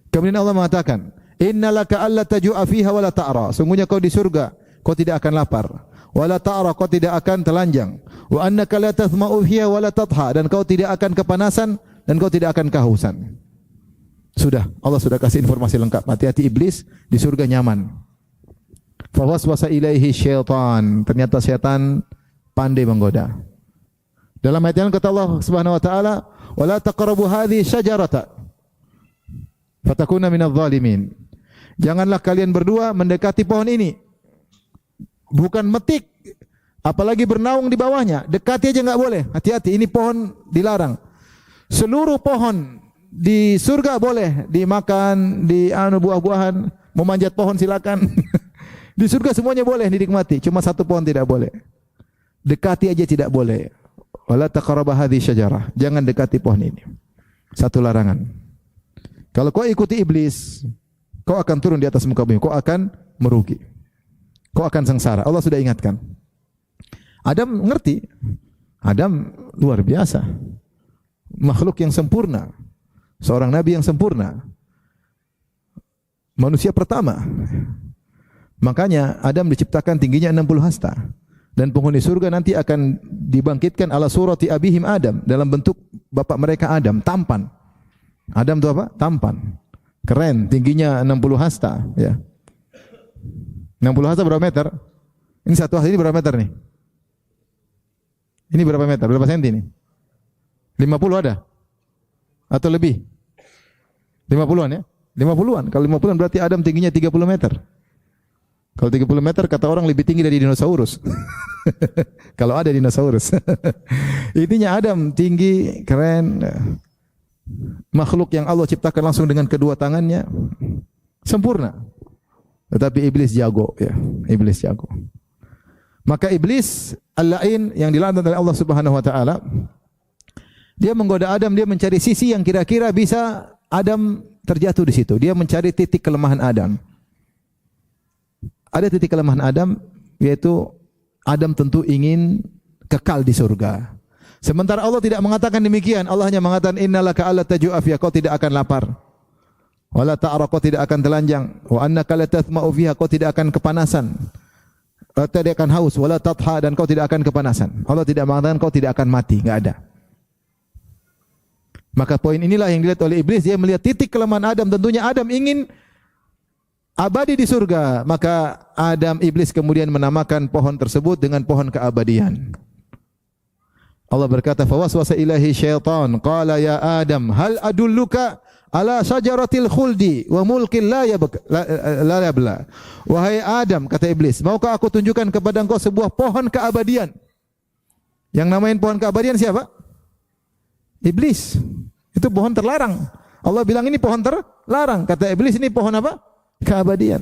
Kemudian Allah mengatakan, innalaka alla taju'a fiha wa la ta'ra. Sungguhnya kau di surga, kau tidak akan lapar. Wala ta'ra, kau tidak akan telanjang. Wa annaka la tathma'u fiha wa la tadha, dan kau tidak akan kepanasan dan kau tidak akan kehausan. Sudah, Allah sudah kasih informasi lengkap. Hati-hati iblis, di surga nyaman. Fa waswasa ilaihi syaitan, ternyata syaitan pandai menggoda. Dalam ayat yang kata Allah Subhanahu wa taala, wa la taqrabu hadhihi syajarata fatakuna minadh dhalimin. Janganlah kalian berdua mendekati pohon ini. Bukan metik, apalagi bernaung di bawahnya. Dekati aja enggak boleh. Hati-hati, ini pohon dilarang. Seluruh pohon di surga boleh dimakan, buah-buahan, memanjat pohon silakan. Di surga semuanya boleh dinikmati, cuma satu pohon tidak boleh. Dekati aja tidak boleh. Wala taqrabu hadhihi syajarah. Jangan dekati pohon ini. Satu larangan. Kalau kau ikuti iblis, kau akan turun di atas muka bumi, kau akan merugi. Kau akan sengsara. Allah sudah ingatkan. Adam ngerti. Adam luar biasa. Makhluk yang sempurna. Seorang nabi yang sempurna. Manusia pertama. Makanya Adam diciptakan tingginya 60 hasta. Dan penghuni surga nanti akan dibangkitkan ala surati abihim Adam. Dalam bentuk bapak mereka Adam. Tampan. Adam itu apa? Tampan. Keren. Tingginya 60 hasta. Ya. 60 hasta berapa meter? Ini satu hasta ini berapa meter nih? Ini berapa meter? Berapa senti nih? 50 ada? Atau lebih? 50-an ya? 50-an. Kalau 50-an berarti Adam tingginya 30 meter. Kalau 30 meter kata orang lebih tinggi dari dinosaurus. Kalau ada dinosaurus. Intinya Adam tinggi, keren. Makhluk yang Allah ciptakan langsung dengan kedua tangannya. Sempurna. Tetapi iblis jago, ya. Iblis jago. Maka iblis al-la'in yang dilaknat oleh Allah Subhanahu wa taala, dia menggoda Adam, dia mencari sisi yang kira-kira bisa Adam terjatuh di situ. Dia mencari titik kelemahan Adam. Ada titik kelemahan Adam, yaitu Adam tentu ingin kekal di surga. Sementara Allah tidak mengatakan demikian. Allah hanya mengatakan innalaka alla taju'a fiha, kau tidak akan lapar. Wala ta'ra, kau tidak akan telanjang. Wa annaka la tathma'u fiha, kau tidak akan kepanasan. Tidak akan haus. Wala tadha, dan kau tidak akan kepanasan. Allah tidak mengatakan kau tidak akan mati, enggak ada. Maka poin inilah yang dilihat oleh iblis. Dia melihat titik kelemahan Adam. Tentunya Adam ingin abadi di surga. Maka iblis kemudian menamakan pohon tersebut dengan pohon keabadian. Allah berkata, "Fawaswasa ilahi syaitan, qala ya Adam, hal adulluka ala syajaratil khuldi wa mulkin la yabla." Wahai Adam, kata iblis, maukah aku tunjukkan kepada engkau sebuah pohon keabadian? Yang namain pohon keabadian siapa? Iblis. Itu pohon terlarang. Allah bilang ini pohon terlarang. Kata iblis, ini pohon apa? Keabadian.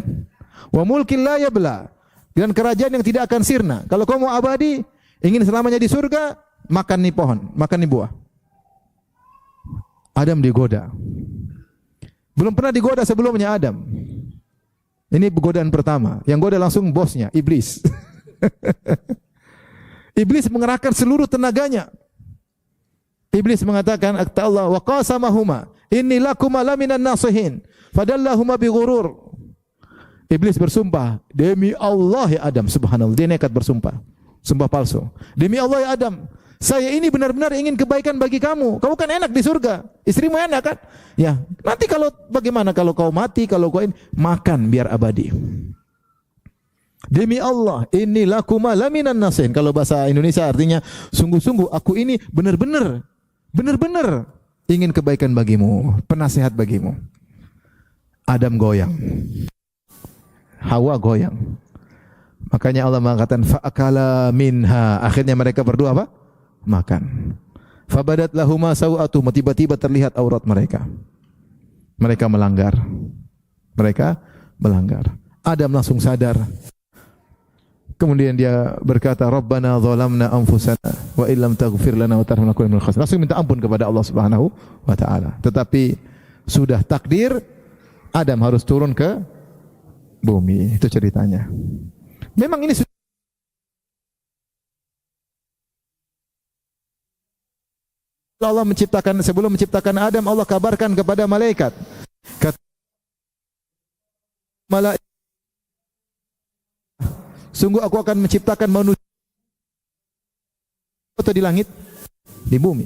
Wa mulkin la yabla, dan kerajaan yang tidak akan sirna. Kalau kau mau abadi, ingin selamanya di surga, makan nih pohon, makan nih buah. Adam digoda. Belum pernah digoda sebelumnya Adam. Ini godaan pertama. Yang goda langsung bosnya, iblis. Iblis mengerahkan seluruh tenaganya. Iblis mengatakan, "Allah wa qasamahuma inni lakuma laminan nasihin fadallahuma bighurur." Iblis bersumpah, demi Allah ya Adam, subhanallah, dia nekat bersumpah. Sumpah palsu. Demi Allah ya Adam, saya ini benar-benar ingin kebaikan bagi kamu. Kamu kan enak di surga. Istrimu enak kan? Ya, nanti kalau bagaimana kalau kau mati, kalau kau ini makan biar abadi. Demi Allah, inni lakuma laminan nasihin. Kalau bahasa Indonesia artinya sungguh-sungguh aku ini benar-benar ingin kebaikan bagimu, penasehat bagimu. Adam goyang. Hawa goyang. Makanya Allah mengatakan fa'akala minha. Akhirnya mereka berdua apa? Makan. Fabadat lahuma sawatuhuma, tiba-tiba terlihat aurat mereka. Mereka melanggar. Adam langsung sadar. Kemudian dia berkata, Rabbana zalamna anfusana wa illam taghfir lana wa tarhamna lanakunanna minal khasirin. Langsung minta ampun kepada Allah Subhanahu wa taala. Tetapi sudah takdir Adam harus turun ke bumi. Itu ceritanya. Memang ini Allah menciptakan, sebelum menciptakan Adam, Allah kabarkan kepada malaikat. Kata malaikat, sungguh aku akan menciptakan manusia atau di langit, di bumi.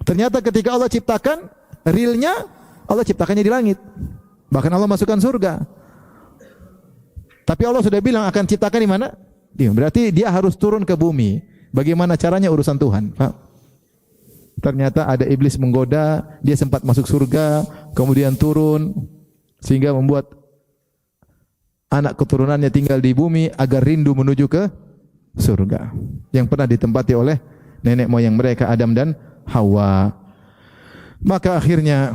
Ternyata ketika Allah ciptakan, realnya Allah ciptakannya di langit. Bahkan Allah masukkan surga. Tapi Allah sudah bilang akan ciptakan di mana? Berarti dia harus turun ke bumi. Bagaimana caranya urusan Tuhan, Pak? Ternyata ada iblis menggoda, dia sempat masuk surga, kemudian turun sehingga membuat anak keturunannya tinggal di bumi agar rindu menuju ke surga yang pernah ditempati oleh nenek moyang mereka, Adam dan Hawa. Maka akhirnya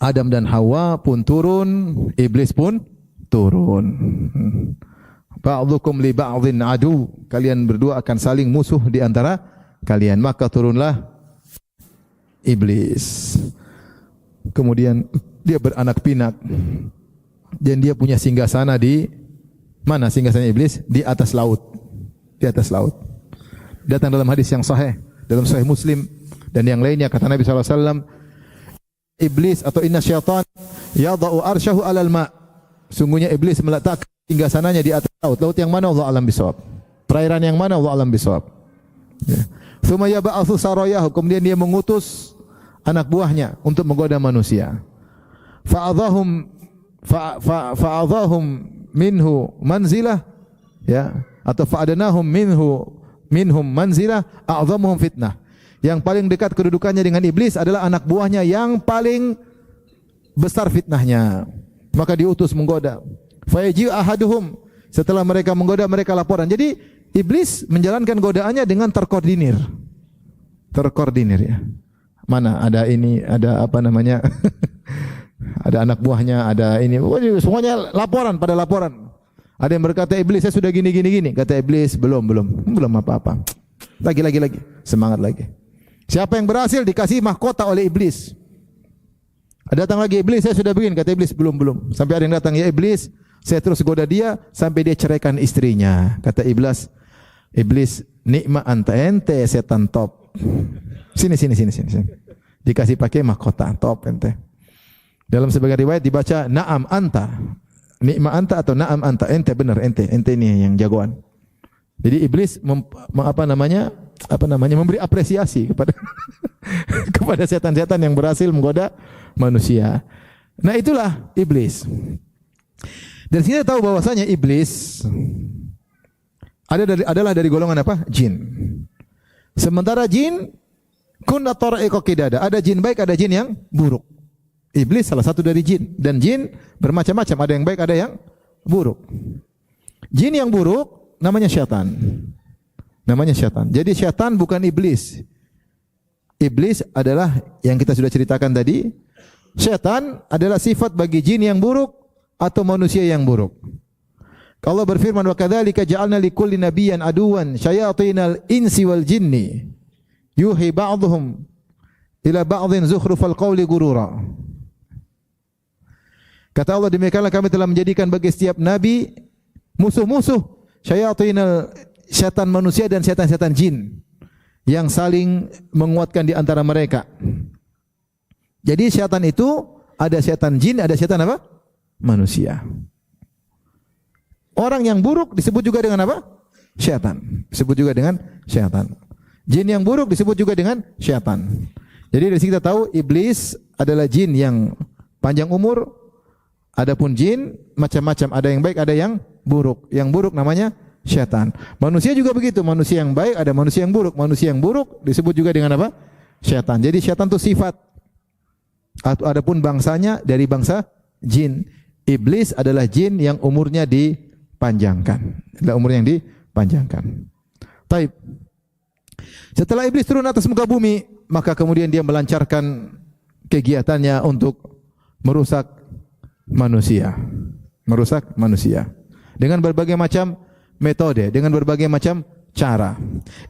Adam dan Hawa pun turun, iblis pun turun. Ba'dukum li ba'dhin adu, kalian berdua akan saling musuh di antara kalian. Maka turunlah iblis. Kemudian dia beranak pinak. Dan dia punya singgasana di mana singgasana iblis? Di atas laut. Di atas laut. Datang dalam hadis yang sahih, dalam Sahih Muslim dan yang lainnya, kata Nabi SAW, iblis atau inna syaitan yada'u arsyahu alal ma'. Sungguhnya iblis meletakkan singgasananya di atas laut. Laut yang mana? Allah alam bisawab. Perairan yang mana? Allah alam bisawab. Ya. Tsumma yab'atsu sarayahu, kemudian dia mengutus anak buahnya untuk menggoda manusia. Fa'adhahum minhu manzilah, ya, atau fa'adanahum minhum manzilah a'dhamuhum fitnah. Yang paling dekat kedudukannya dengan iblis adalah anak buahnya yang paling besar fitnahnya. Maka diutus menggoda. Fayaji ahaduhum, setelah mereka menggoda mereka laporan. Jadi iblis menjalankan godaannya dengan terkoordinir. Terkoordinir, ya. Mana ada ini, ada apa namanya? Ada anak buahnya, ada ini. Semuanya laporan pada laporan. Ada yang berkata, iblis saya sudah gini. Kata iblis, belum apa-apa. Lagi. Semangat lagi. Siapa yang berhasil dikasih mahkota oleh iblis. Datang lagi iblis, saya sudah begini. Kata iblis, belum. Sampai ada yang datang, ya iblis, saya terus goda dia sampai dia ceraikan istrinya. Kata iblis, nikma anta ente setan top. Sini. Dikasih pakai mahkota top ente. Dalam sebagian riwayat dibaca na'am anta. Nikma anta atau na'am anta, ente benar, ente ini yang jagoan. Jadi iblis memberi apresiasi kepada kepada setan-setan yang berhasil menggoda manusia. Nah, itulah iblis. Dan sini kita tahu bahwasanya iblis adalah dari golongan apa? Jin. Sementara jin kunna tara'iqa qidada, ada jin baik, ada jin yang buruk. Iblis salah satu dari jin, dan jin bermacam-macam, ada yang baik, ada yang buruk. Jin yang buruk namanya syaitan. Jadi syaitan bukan iblis. Iblis adalah yang kita sudah ceritakan tadi. Syaitan adalah sifat bagi jin yang buruk atau manusia yang buruk. Allah berfirman, wa kadzalika ja'alna likulli nabiyyin aduwan syayatinal insi wal jinni yuhi ba'dhum ila ba'dhin zukhrufal qawli gurura. Kata Allah, demikianlah kami telah menjadikan bagi setiap nabi musuh-musuh syayatinal, syaitan manusia dan syaitan-syaitan jin yang saling menguatkan di antara mereka. Jadi syaitan itu ada syaitan jin, ada syaitan apa? Manusia. Orang yang buruk disebut juga dengan apa? Syaitan. Disebut juga dengan syaitan. Jin yang buruk disebut juga dengan syaitan. Jadi dari sini kita tahu iblis adalah jin yang panjang umur. Adapun jin macam-macam, ada yang baik, ada yang buruk. Yang buruk namanya syaitan. Manusia juga begitu, manusia yang baik, ada manusia yang buruk. Manusia yang buruk disebut juga dengan apa? Syaitan. Jadi syaitan itu sifat. Adapun bangsanya dari bangsa jin. Iblis adalah jin yang umurnya dipanjangkan. Adalah umur yang dipanjangkan. Taib. Setelah iblis turun atas muka bumi, maka kemudian dia melancarkan kegiatannya untuk merusak manusia. Merusak manusia. Dengan berbagai macam metode, dengan berbagai macam cara.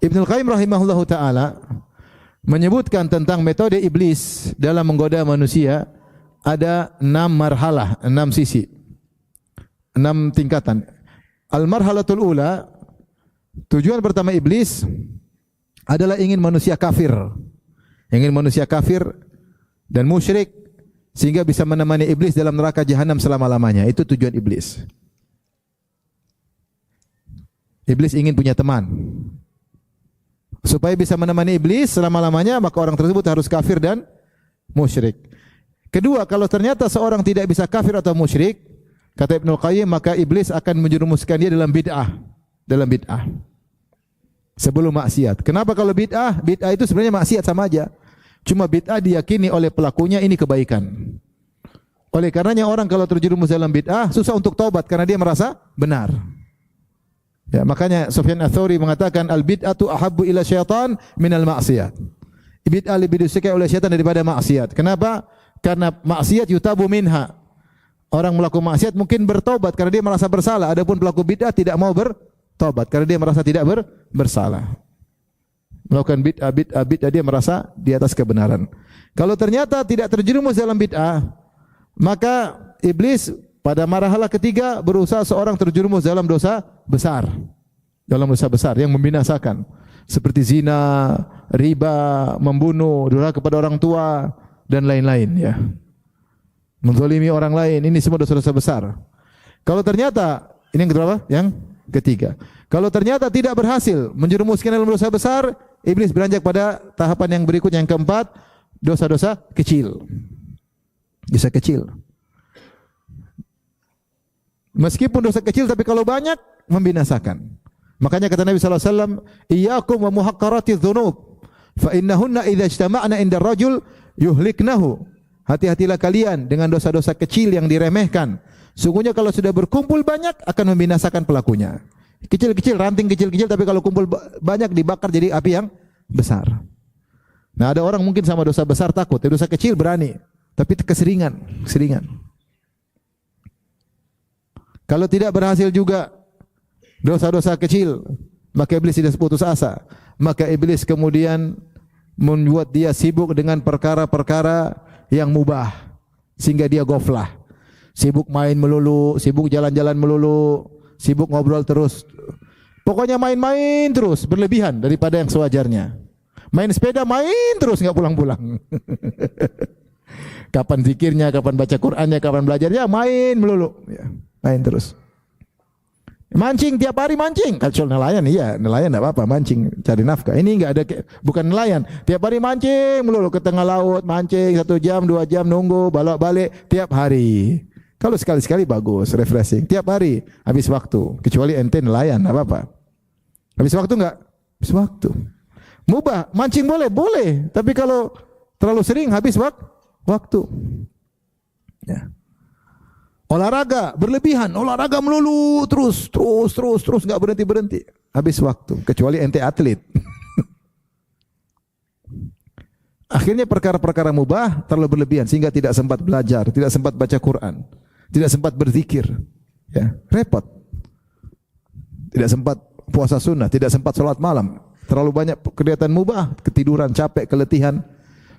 Ibnul Qayyim rahimahullahu ta'ala menyebutkan tentang metode iblis dalam menggoda manusia ada 6 marhalah, 6 sisi, 6 tingkatan. Al-marhalatul ula, tujuan pertama iblis adalah ingin manusia kafir. Ingin manusia kafir dan musyrik sehingga bisa menemani iblis dalam neraka jahanam selama-lamanya. Itu tujuan iblis. Iblis ingin punya teman. Supaya bisa menemani iblis selama-lamanya, maka orang tersebut harus kafir dan musyrik. Kedua, kalau ternyata seorang tidak bisa kafir atau musyrik, kata Ibnu Qayyim, maka iblis akan menjerumuskan dia dalam bid'ah. Dalam bid'ah. Sebelum maksiat. Kenapa kalau bid'ah? Bid'ah itu sebenarnya maksiat sama aja. Cuma bid'ah diyakini oleh pelakunya ini kebaikan. Oleh karenanya orang kalau terjerumus dalam bid'ah, susah untuk taubat karena dia merasa benar. Ya, makanya Sufyan Ats-Tsauri mengatakan al-bid'atu ahabbu ila syaitan minal maksiyat. Bid'ah lebih disukai oleh syaitan daripada maksiat. Kenapa? Karena maksiat yutabu minha. Orang melakukan maksiat mungkin bertobat karena dia merasa bersalah. Adapun pelaku bid'ah tidak mau bertobat karena dia merasa tidak bersalah. Melakukan bid'ah dia merasa di atas kebenaran. Kalau ternyata tidak terjerumus dalam bid'ah, maka iblis pada marhalah ketiga berusaha seorang terjerumus dalam dosa besar. Dalam dosa besar yang membinasakan. Seperti zina, riba, membunuh, durhaka kepada orang tua dan lain-lain ya. Menzalimi orang lain, ini semua dosa-dosa besar. Kalau ternyata ini yang berapa? Yang ketiga. Kalau ternyata tidak berhasil menjerumuskan dalam dosa besar, iblis beranjak pada tahapan yang berikutnya, yang keempat, dosa-dosa kecil. Dosa kecil. Meskipun dosa kecil tapi kalau banyak membinasakan. Makanya kata Nabi sallallahu alaihi wasallam, "Iyyakum wa muhaqqaratiz dzunub, fa innahunna idza ijtama'na 'inda ar-rajul yuhliknahu." Hati-hatilah kalian dengan dosa-dosa kecil yang diremehkan. Sungguhnya kalau sudah berkumpul banyak akan membinasakan pelakunya. Kecil-kecil, ranting kecil-kecil tapi kalau kumpul banyak dibakar jadi api yang besar. Nah, ada orang mungkin sama dosa besar takut, dosa kecil berani, tapi keseringan. Kalau tidak berhasil juga dosa-dosa kecil, maka iblis tidak putus asa. Maka iblis kemudian membuat dia sibuk dengan perkara-perkara yang mubah sehingga dia goflah. Sibuk main melulu, sibuk jalan-jalan melulu, sibuk ngobrol terus. Pokoknya main-main terus, berlebihan daripada yang sewajarnya. Main sepeda main terus enggak pulang-pulang. Kapan zikirnya, kapan baca Qur'annya, kapan belajarnya, main melulu ya. Main terus. Mancing tiap hari mancing. Kalau nelayan iya, nelayan enggak apa-apa mancing cari nafkah. Ini enggak ada bukan nelayan. Tiap hari mancing melulu ke tengah laut, mancing 1 jam, 2 jam nunggu, balik tiap hari. Kalau sekali-sekali bagus, refreshing. Tiap hari habis waktu. Kecuali ente nelayan enggak apa-apa. Habis waktu enggak? Habis waktu. Mubah, mancing boleh, tapi kalau terlalu sering habis waktu. Ya. Olahraga berlebihan, olahraga melulu terus enggak berhenti. Habis waktu, kecuali ente atlet. Akhirnya perkara-perkara mubah terlalu berlebihan sehingga tidak sempat belajar, tidak sempat baca Quran. tidak sempat berzikir, ya, repot. Tidak sempat puasa sunnah, tidak sempat salat malam. Terlalu banyak kegiatan mubah, ketiduran, capek, keletihan,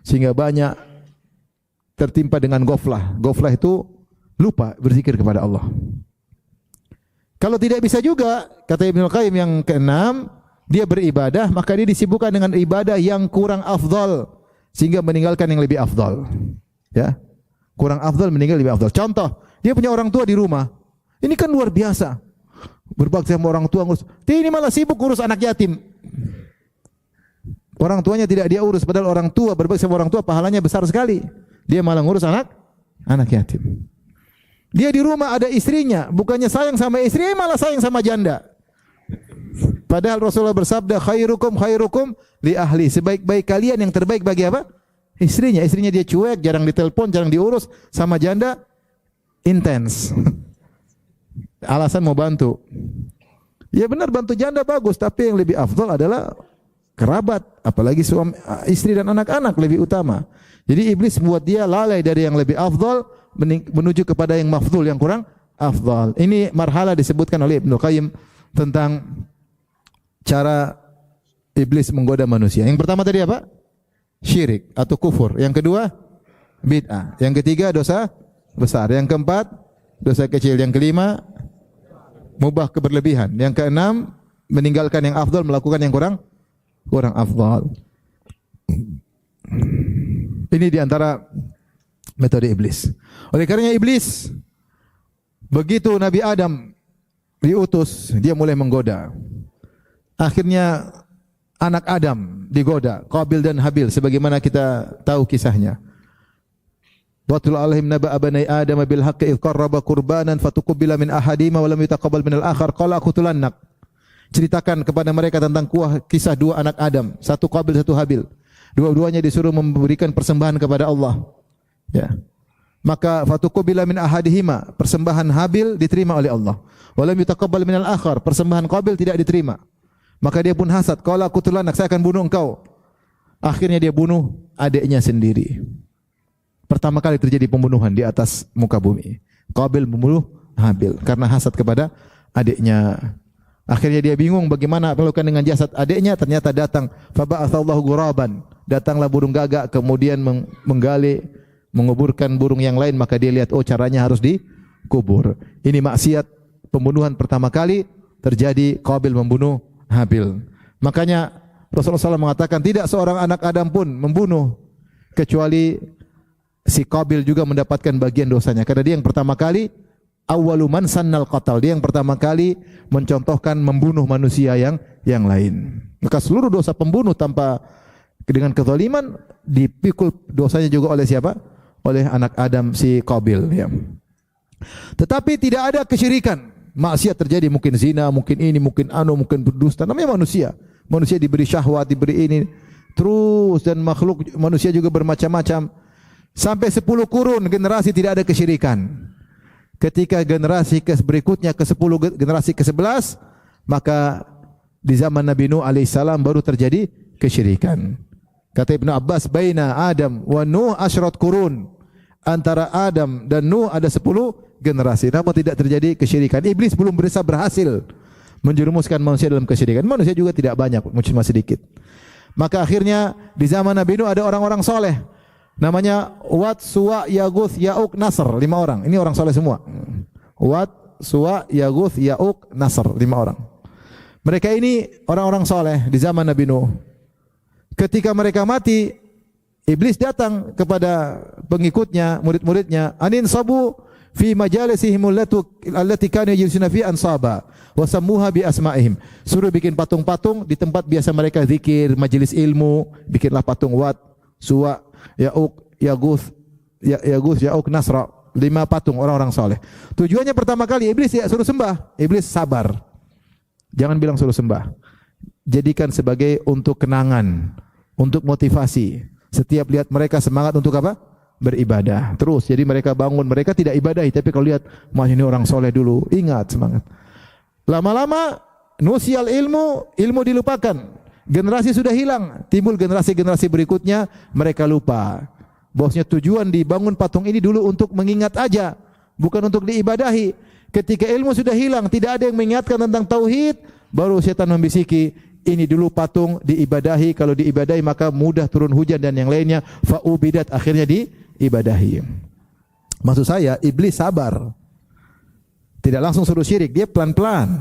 sehingga banyak tertimpa dengan ghaflah. Ghaflah itu lupa berzikir kepada Allah. Kalau tidak bisa juga, kata Ibnu Qayyim yang keenam, dia beribadah, maka dia disibukkan dengan ibadah yang kurang afdal, sehingga meninggalkan yang lebih afdal. Ya, kurang afdal meninggal lebih afdal. Contoh, dia punya orang tua di rumah. Ini kan luar biasa. Berbakti sama orang tua ngurus. Dia ini malah sibuk ngurus anak yatim. Orang tuanya tidak dia urus, padahal orang tua berbakti sama orang tua pahalanya besar sekali. Dia malah ngurus anak yatim. Dia di rumah ada istrinya, bukannya sayang sama istri, malah sayang sama janda. Padahal Rasulullah bersabda, khairukum li ahli. Sebaik-baik kalian yang terbaik bagi apa? Istrinya. Istrinya dia cuek, jarang ditelepon, jarang diurus. Sama janda intens. Alasan mau bantu. Ya benar, bantu janda bagus, tapi yang lebih afdal adalah kerabat, apalagi suami, istri dan anak-anak lebih utama. Jadi iblis membuat dia lalai dari yang lebih afdal menuju kepada yang mafdul, yang kurang afdal. Ini marhala disebutkan oleh Ibnu Qayyim tentang cara iblis menggoda manusia. Yang pertama tadi apa? Syirik atau kufur. Yang kedua, bid'ah. Yang ketiga, dosa besar. Yang keempat, dosa kecil. Yang kelima, mubah keberlebihan. Yang keenam, meninggalkan yang afdal, melakukan yang kurang afdal. Ini diantara metode iblis. Oleh karenanya iblis, begitu Nabi Adam diutus, dia mulai menggoda. Akhirnya anak Adam digoda, Qabil dan Habil, sebagaimana kita tahu kisahnya. Watul alaihim naba abanai Adam bil haqqi idh qarraba qurbanan fatuqbila min ahadihima wa lam yutaqabbal min al-akhar qala aqtulannak. Ceritakan kepada mereka tentang kisah dua anak Adam, satu Qabil, satu Habil. Dua-duanya disuruh memberikan persembahan kepada Allah. Ya. Maka fatuqbila min ahadihima, persembahan Habil diterima oleh Allah. Wa lam yutaqabbal min al-akhar, persembahan Qabil tidak diterima. Maka dia pun hasad, qala aqtulannak, saya akan bunuh engkau. Akhirnya dia bunuh adiknya sendiri. Pertama kali terjadi pembunuhan di atas muka bumi. Qabil membunuh Habil karena hasad kepada adiknya. Akhirnya dia bingung bagaimana melakukan dengan jasad adiknya. Ternyata datang faba'atsallahu ghuraban. Datanglah burung gagak, kemudian menggali, menguburkan burung yang lain. Maka dia lihat, oh caranya harus dikubur. Ini maksiat pembunuhan pertama kali terjadi. Qabil membunuh Habil. Makanya Rasulullah SAW mengatakan tidak seorang anak Adam pun membunuh kecuali si Qabil juga mendapatkan bagian dosanya, karena dia yang pertama kali awwalu man sannal qatal, dia yang pertama kali mencontohkan membunuh manusia yang lain. Maka seluruh dosa pembunuh tanpa dengan kezaliman dipikul dosanya juga oleh siapa? Oleh anak Adam si Qabil, ya. Tetapi tidak ada kesyirikan. Maksiat terjadi, mungkin zina, mungkin ini, mungkin mungkin berdusta. Namanya manusia. Manusia diberi syahwat, diberi ini terus, dan makhluk manusia juga bermacam-macam. Sampai 10 kurun generasi tidak ada kesyirikan. Ketika generasi berikutnya ke-10, generasi ke-11, maka di zaman Nabi Nuh alaihissalam baru terjadi kesyirikan. Kata Ibnu Abbas, baina Adam wa Nuh asyrat kurun. Antara Adam dan Nuh ada 10 generasi, namun tidak terjadi kesyirikan. Iblis belum bisa berhasil menjerumuskan manusia dalam kesyirikan. Manusia juga tidak banyak, cuma sedikit. Maka akhirnya di zaman Nabi Nuh ada orang-orang soleh. Namanya Wat, Suwa, Yaguth, Ya'uq, Nasr, 5 orang. Ini orang soleh semua. Wat, Suwa, Yaguth, Ya'uq, Nasr, 5 orang. Mereka ini orang-orang soleh di zaman Nabi Nuh. Ketika mereka mati, iblis datang kepada pengikutnya, murid-muridnya, anin sabu fi majalisihim allati kanu yajlisuna fi ansaba wa sammuha bi asma'ihim. Suruh bikin patung-patung di tempat biasa mereka zikir, majelis ilmu, bikinlah patung Wat, Suwa, Ya'uq, Yaguth, Ya'uq, Nasra, 5 patung orang-orang soleh. Tujuannya pertama kali iblis tidak suruh sembah, iblis sabar. Jangan bilang suruh sembah. Jadikan sebagai untuk kenangan, untuk motivasi. Setiap lihat mereka semangat untuk apa? Beribadah. Terus jadi mereka bangun, mereka tidak ibadahi, tapi kalau lihat, "Mas ini orang soleh dulu," ingat semangat. Lama-lama nusial ilmu dilupakan. Generasi sudah hilang, timbul generasi-generasi berikutnya, mereka lupa bahwasanya tujuan dibangun patung ini dulu untuk mengingat aja bukan untuk diibadahi. Ketika ilmu sudah hilang, tidak ada yang mengingatkan tentang tauhid, baru setan membisiki, ini dulu patung diibadahi, kalau diibadahi maka mudah turun hujan dan yang lainnya, fa'ubidat, akhirnya diibadahi. Maksud saya, iblis sabar. Tidak langsung suruh syirik, dia pelan-pelan.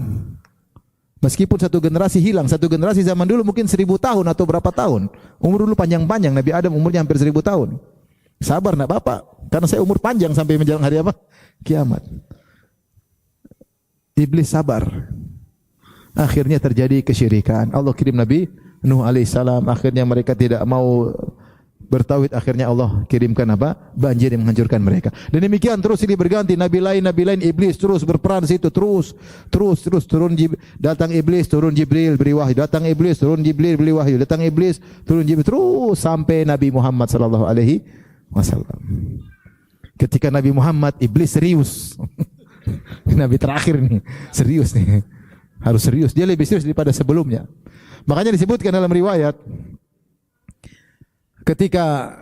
Meskipun satu generasi hilang, satu generasi zaman dulu mungkin 1000 tahun atau berapa tahun. Umur dulu panjang-panjang, Nabi Adam umurnya hampir 1000 tahun. Sabar nak bapak, karena saya umur panjang sampai menjelang hari apa? Kiamat. Iblis sabar. Akhirnya terjadi kesyirikan. Allah kirim Nabi Nuh alaihissalam. Akhirnya mereka tidak mau bertauhid. Akhirnya Allah kirimkan apa? Banjir yang menghancurkan mereka. Dan demikian terus ini berganti. Nabi lain iblis terus berperan di situ. Terus turun datang iblis, turun Jibril beri wahyu. Datang iblis, turun Jibril beri wahyu. Datang iblis, turun Jibril. Terus sampai Nabi Muhammad sallallahu alaihi wasallam. Ketika Nabi Muhammad, iblis serius. Nabi terakhir nih, serius nih. Harus serius, dia lebih serius daripada sebelumnya. Makanya disebutkan dalam riwayat, ketika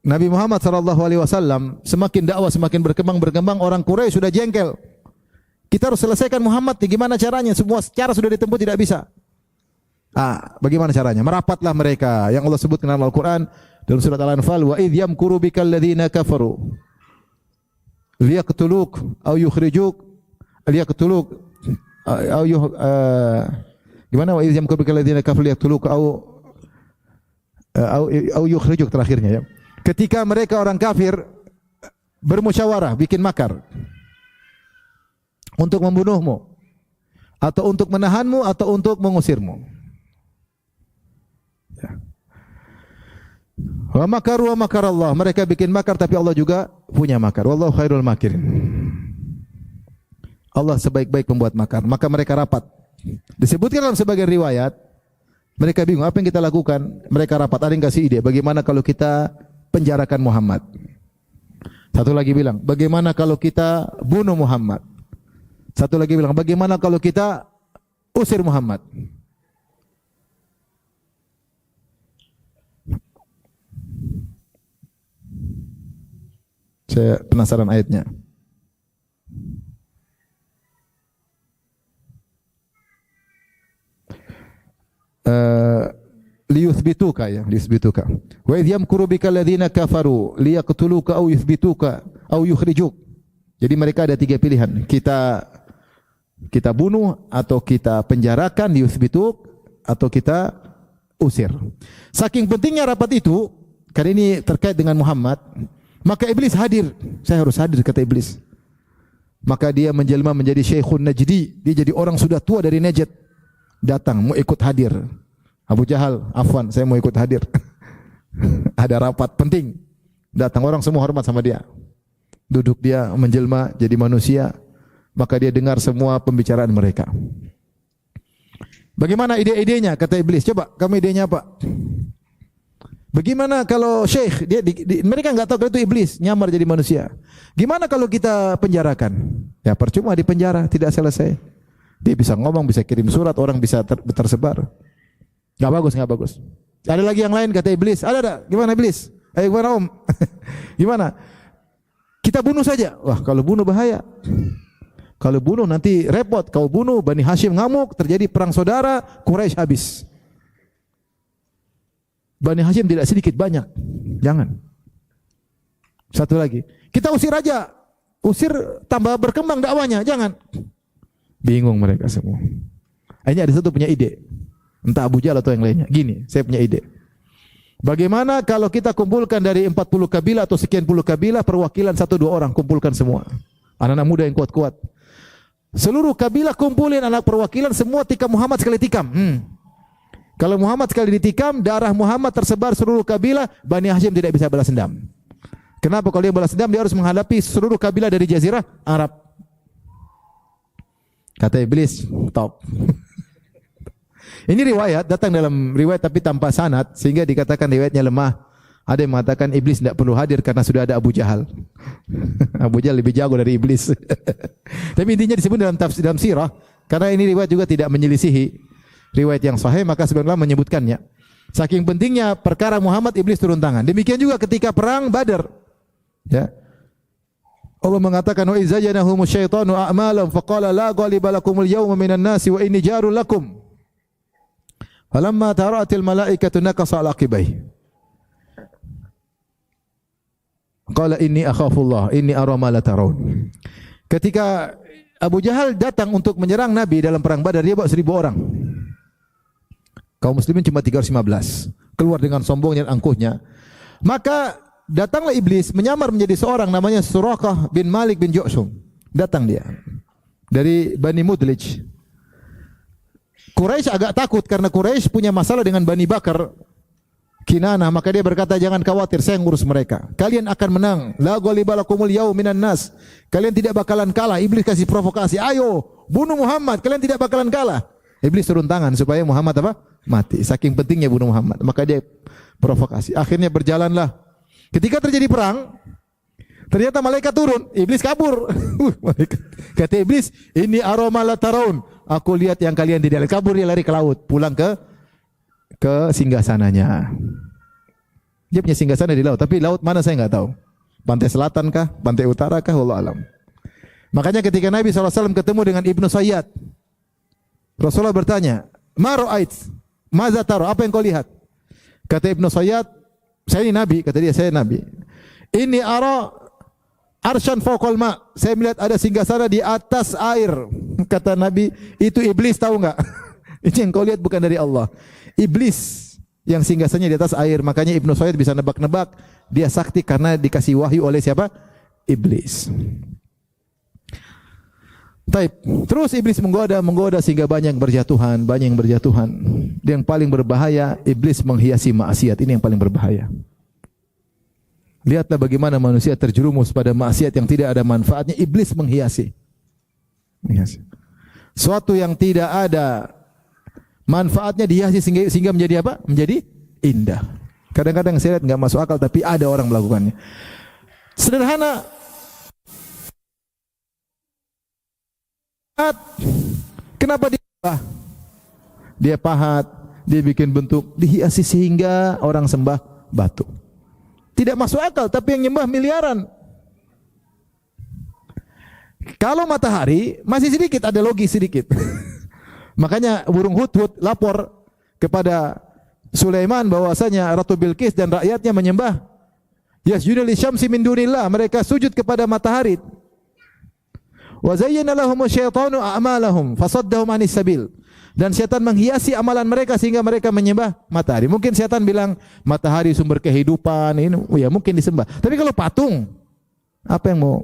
Nabi Muhammad SAW semakin dakwah, semakin berkembang, orang Quraisy sudah jengkel. Kita harus selesaikan Muhammad, gimana caranya? Semua cara sudah ditempuh tidak bisa. Bagaimana caranya? Merapatlah mereka yang Allah sebutkan dalam Al-Quran dalam surat Al-Anfal, wa idh yamkuru bikal ladzina kafaru liyaqtuluk aw yukhrijuk liyaqtuluk gimana, wa idh yamkuru bikal ladzina kafaru liyaqtuluk aw yukhrijuk, terakhirnya ya. Ketika mereka orang kafir bermusyawarah, bikin makar untuk membunuhmu atau untuk menahanmu atau untuk mengusirmu. Ya. Wa makaru wa makarallah, mereka bikin makar tapi Allah juga punya makar. Wallahu khairul makirin. Allah sebaik-baik pembuat makar. Maka mereka rapat. Disebutkan dalam sebagian riwayat, mereka bingung apa yang kita lakukan. Mereka rapat, ada yang kasih ide, bagaimana kalau kita penjarakan Muhammad. Satu lagi bilang, bagaimana kalau kita bunuh Muhammad. Satu lagi bilang, bagaimana kalau kita usir Muhammad. Saya penasaran ayatnya. Liyuthbituka ya, liyuthbituka. Wa idh yamkuru bika alladhina kafaru liyaqtuluka aw yuthbituka aw yukhrijuk. Jadi mereka ada 3 pilihan. Kita bunuh atau kita penjarakan, liyuthbituk, atau kita usir. Saking pentingnya rapat itu, karena ini terkait dengan Muhammad, maka iblis hadir. Saya harus hadir, kata iblis. Maka dia menjelma menjadi Syekhun Najdi. Dia jadi orang sudah tua dari Najd. Datang, mau ikut hadir. Abu Jahal, afwan, saya mau ikut hadir. Ada rapat penting. Datang, orang semua hormat sama dia. Duduk dia menjelma jadi manusia. Maka dia dengar semua pembicaraan mereka. Bagaimana ide-idenya? Kata iblis, coba kamu idenya apa? Bagaimana kalau Syekh, mereka enggak tahu kalau itu iblis, nyamar jadi manusia. Gimana kalau kita penjarakan? Ya percuma di penjara, tidak selesai. Dia bisa ngomong, bisa kirim surat, orang bisa tersebar. Enggak bagus. Ada lagi yang lain, kata iblis. Ada. Gimana iblis? Gimana om? Gimana? Kita bunuh saja. Wah, kalau bunuh bahaya. Kalau bunuh nanti repot. Kau bunuh, Bani Hashim ngamuk, terjadi perang saudara, Quraisy habis. Bani Hashim tidak sedikit, banyak. Jangan. Satu lagi, kita usir aja. Usir tambah berkembang dakwanya, jangan. Bingung mereka semua. Ini ada satu punya ide. Entah Abu Jahal atau yang lainnya. Gini, saya punya ide. Bagaimana kalau kita kumpulkan dari 40 kabilah atau sekian puluh kabilah, perwakilan 1-2 orang, kumpulkan semua. Anak-anak muda yang kuat-kuat. Seluruh kabilah kumpulin anak perwakilan, semua tikam Muhammad sekali tikam. Kalau Muhammad sekali ditikam, darah Muhammad tersebar seluruh kabilah, Bani Hashim tidak bisa balas dendam. Kenapa? Kalau dia balas dendam, dia harus menghadapi seluruh kabilah dari Jazirah Arab. Kata iblis, top. Ini riwayat, datang dalam riwayat tapi tanpa sanad, sehingga dikatakan riwayatnya lemah. Ada yang mengatakan iblis tidak perlu hadir karena sudah ada Abu Jahal. Abu Jahal lebih jago dari iblis. Tapi intinya disebut dalam tafsir, dalam sirah, karena ini riwayat juga tidak menyelisihi riwayat yang sahih, maka sebenarnya menyebutkannya. Saking pentingnya perkara Muhammad, iblis turun tangan. Demikian juga ketika perang Badar. Ya. Allah mengatakan wa izayanahumus syaitanu a'malahum faqala la ghaliba lakumul yawma minan nasi wa inni jarul lakum. Falamma tara'atil malaikatu nakasa 'ala aqibai. Qala inni akhafullah inni ara ma la tarawun. Ketika Abu Jahal datang untuk menyerang Nabi dalam perang Badar, dia bawa 1000 orang. Kaum muslimin cuma 315. Keluar dengan sombongnya dan angkuhnya. Maka datanglah iblis menyamar menjadi seorang namanya Suraqah bin Malik bin Ju'shum. Datang dia dari Bani Mudlij. Quraisy agak takut karena Quraisy punya masalah dengan Bani Bakar Kinanah, maka dia berkata, jangan khawatir, saya ngurus mereka. Kalian akan menang. La ghaliba lakumul yaum minan nas. Kalian tidak bakalan kalah. Iblis kasih provokasi. Ayo, bunuh Muhammad. Kalian tidak bakalan kalah. Iblis turun tangan supaya Muhammad apa? Mati. Saking pentingnya bunuh Muhammad. Maka dia provokasi. Akhirnya berjalanlah. Ketika terjadi perang, ternyata malaikat turun. Iblis kabur. Kata iblis, ini aroma la taraun. Aku lihat yang kalian tidak lihat. Kabur, dia lari ke laut. Pulang ke singgasananya. Dia punya singgasana di laut, tapi laut mana saya enggak tahu. Pantai selatan kah? Pantai utara kah? Wallahu alam. Makanya ketika Nabi SAW ketemu dengan Ibnu Sayyad, Rasulullah bertanya, "Ma ra'ait? Maza tara? Apa yang kau lihat?" Kata Ibnu Sayyad, "Saya ini Nabi." Kata dia, "Saya Nabi. Ini ara arsyan fawqal ma." Saya melihat ada singgasana di atas air. Kata Nabi, "Itu iblis, tahu enggak?" Ini yang kau lihat bukan dari Allah. Iblis yang singgasannya di atas air. Makanya Ibnu Sayyid bisa nebak-nebak dia sakti karena dikasih wahyu oleh siapa? Iblis. Taib. Terus iblis menggoda sehingga banyak berjatuhan. Yang paling berbahaya, iblis menghiasi maksiat. Ini yang paling berbahaya. Lihatlah bagaimana manusia terjerumus pada maksiat yang tidak ada manfaatnya. Iblis menghiasi. Suatu yang tidak ada manfaatnya dihiasi sehingga menjadi apa? Menjadi indah. Kadang-kadang saya lihat enggak masuk akal, tapi ada orang melakukannya. Sederhana. Kenapa dia pahat, dia bikin bentuk, dihiasi sehingga orang sembah batu. Tidak masuk akal, tapi yang nyembah miliaran. Kalau matahari masih sedikit, ada logis sedikit. Makanya burung hudhud lapor kepada Sulaiman bahwasanya Ratu Bilqis dan rakyatnya menyembah yasjudu lisyamsi min dunillah, mereka sujud kepada matahari. Wa zayyana lahumus syaitanu a'malahum fasaddahum anis sabil. Dan syaitan menghiasi amalan mereka sehingga mereka menyembah matahari. Mungkin syaitan bilang matahari sumber kehidupan, ini ya mungkin disembah. Tapi kalau patung, apa yang mau?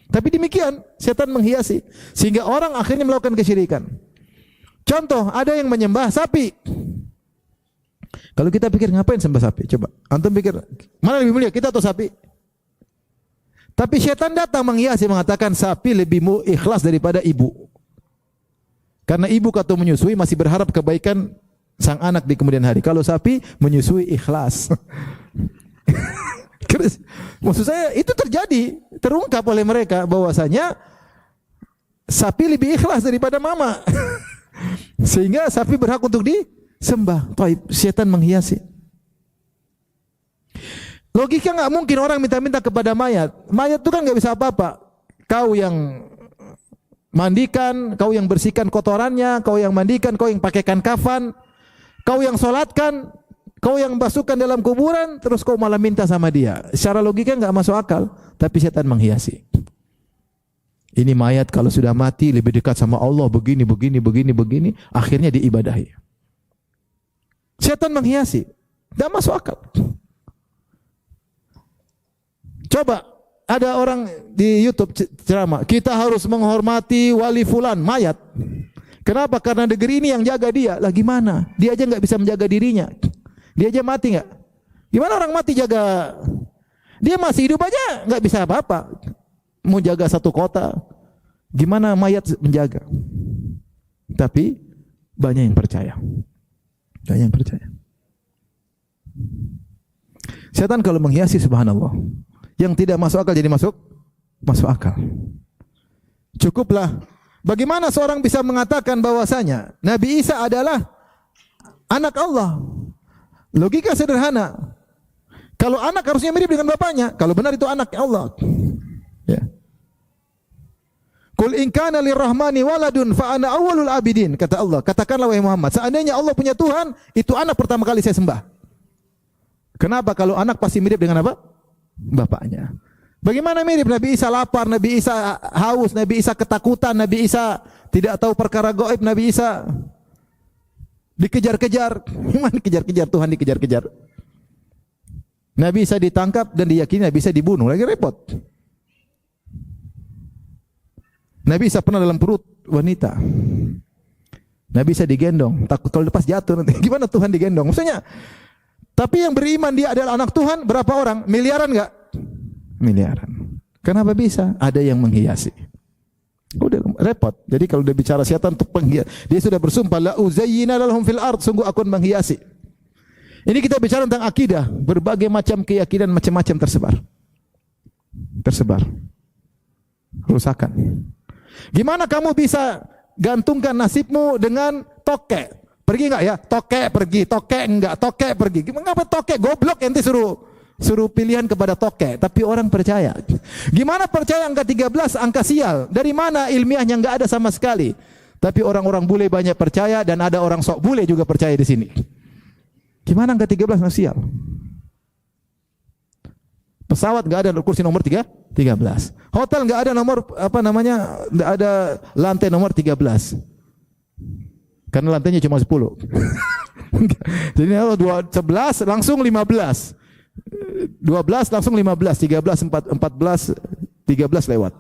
Tapi demikian, syaitan menghiasi sehingga orang akhirnya melakukan kesyirikan. Contoh, ada yang menyembah sapi. Kalau kita pikir ngapain sembah sapi? Coba, antum pikir, mana lebih mulia, kita atau sapi? Tapi syaitan datang menghiasi, mengatakan sapi lebih ikhlas daripada ibu. Karena ibu waktu menyusui masih berharap kebaikan sang anak di kemudian hari. Kalau sapi menyusui ikhlas. Maksud saya itu terjadi, terungkap oleh mereka bahwasanya sapi lebih ikhlas daripada mama. Sehingga sapi berhak untuk disembah. Taib, syaitan menghiasi. Logika enggak mungkin orang minta-minta kepada mayat. Mayat itu kan enggak bisa apa-apa. Kau yang mandikan, kau yang bersihkan kotorannya, kau yang mandikan, kau yang pakaikan kafan, kau yang solatkan, kau yang basuhkan dalam kuburan, terus kau malah minta sama dia. Secara logika enggak masuk akal, tapi syaitan menghiasi. Ini mayat kalau sudah mati lebih dekat sama Allah, begini, akhirnya diibadahi. Syaitan menghiasi. Tidak masuk akal. Coba, ada orang di YouTube ceramah, kita harus menghormati wali fulan, mayat. Kenapa? Karena negeri ini yang jaga dia. Lah gimana? Dia aja nggak bisa menjaga dirinya. Dia aja mati nggak? Gimana orang mati jaga? Dia masih hidup aja nggak bisa apa-apa. Mau jaga satu kota, gimana mayat menjaga? Tapi banyak yang percaya. Syaitan kalau menghiasi, subhanallah, yang tidak masuk akal jadi masuk akal. Cukuplah. Bagaimana seorang bisa mengatakan bahwasanya Nabi Isa adalah anak Allah? Logika sederhana. Kalau anak harusnya mirip dengan bapaknya. Kalau benar itu anak Allah. Ya. Qul in kana lirrahmani waladun fa ana awwalul abidin. Kata Allah, katakanlah wahai Muhammad, seandainya Allah punya Tuhan, itu anak pertama kali saya sembah. Kenapa? Kalau anak pasti mirip dengan apa? Bapaknya. Bagaimana mirip? Nabi Isa lapar, Nabi Isa haus, Nabi Isa ketakutan, Nabi Isa tidak tahu perkara gaib, Nabi Isa dikejar-kejar. Gimana dikejar-kejar? Tuhan dikejar-kejar. Nabi Isa ditangkap dan diyakini Nabi Isa dibunuh. Lagi repot. Nabi Isa pernah dalam perut wanita. Nabi Isa digendong. Takut kalau lepas jatuh nanti. Gimana Tuhan digendong? Maksudnya, tapi yang beriman dia adalah anak Tuhan. Berapa orang? Miliaran enggak? Miliaran. Kenapa bisa? Ada yang menghiasi. Udah repot. Jadi kalau dia bicara setan itu penghias. Dia sudah bersumpah la uzayyina lahum fil ard, sungguh aku menghiasi. Ini kita bicara tentang akidah, berbagai macam keyakinan macam-macam tersebar. Tersebar. Kerusakan. Gimana kamu bisa gantungkan nasibmu dengan tokek? Pergi enggak ya? Tokek pergi, tokek enggak, tokek pergi. Mengapa tokek? Goblok ente suruh pilihan kepada tokek, tapi orang percaya. Gimana percaya angka 13, angka sial? Dari mana ilmiahnya enggak ada sama sekali? Tapi orang-orang bule banyak percaya dan ada orang sok bule juga percaya di sini. Gimana angka 13 angka sial? Pesawat enggak ada kursi nomor 13. Hotel enggak ada nomor enggak ada lantai nomor 13. Karena lantainya cuma 10. Jadi kalau 11 langsung 15. 12 langsung 15, 13, 14, 13 lewat.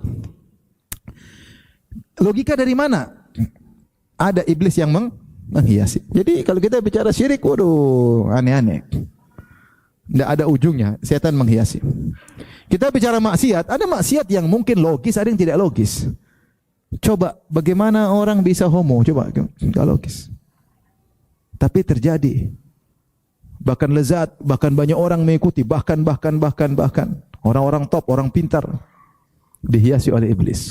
Logika dari mana? Ada iblis yang menghiasi. Jadi kalau kita bicara syirik, waduh, aneh-aneh. Tidak ada ujungnya, setan menghiasi. Kita bicara maksiat, ada maksiat yang mungkin logis, ada yang tidak logis. Coba, bagaimana orang bisa homo? Coba, tidak logis. Tapi terjadi. Bahkan lezat, bahkan banyak orang mengikuti, bahkan orang-orang top, orang pintar dihiasi oleh iblis.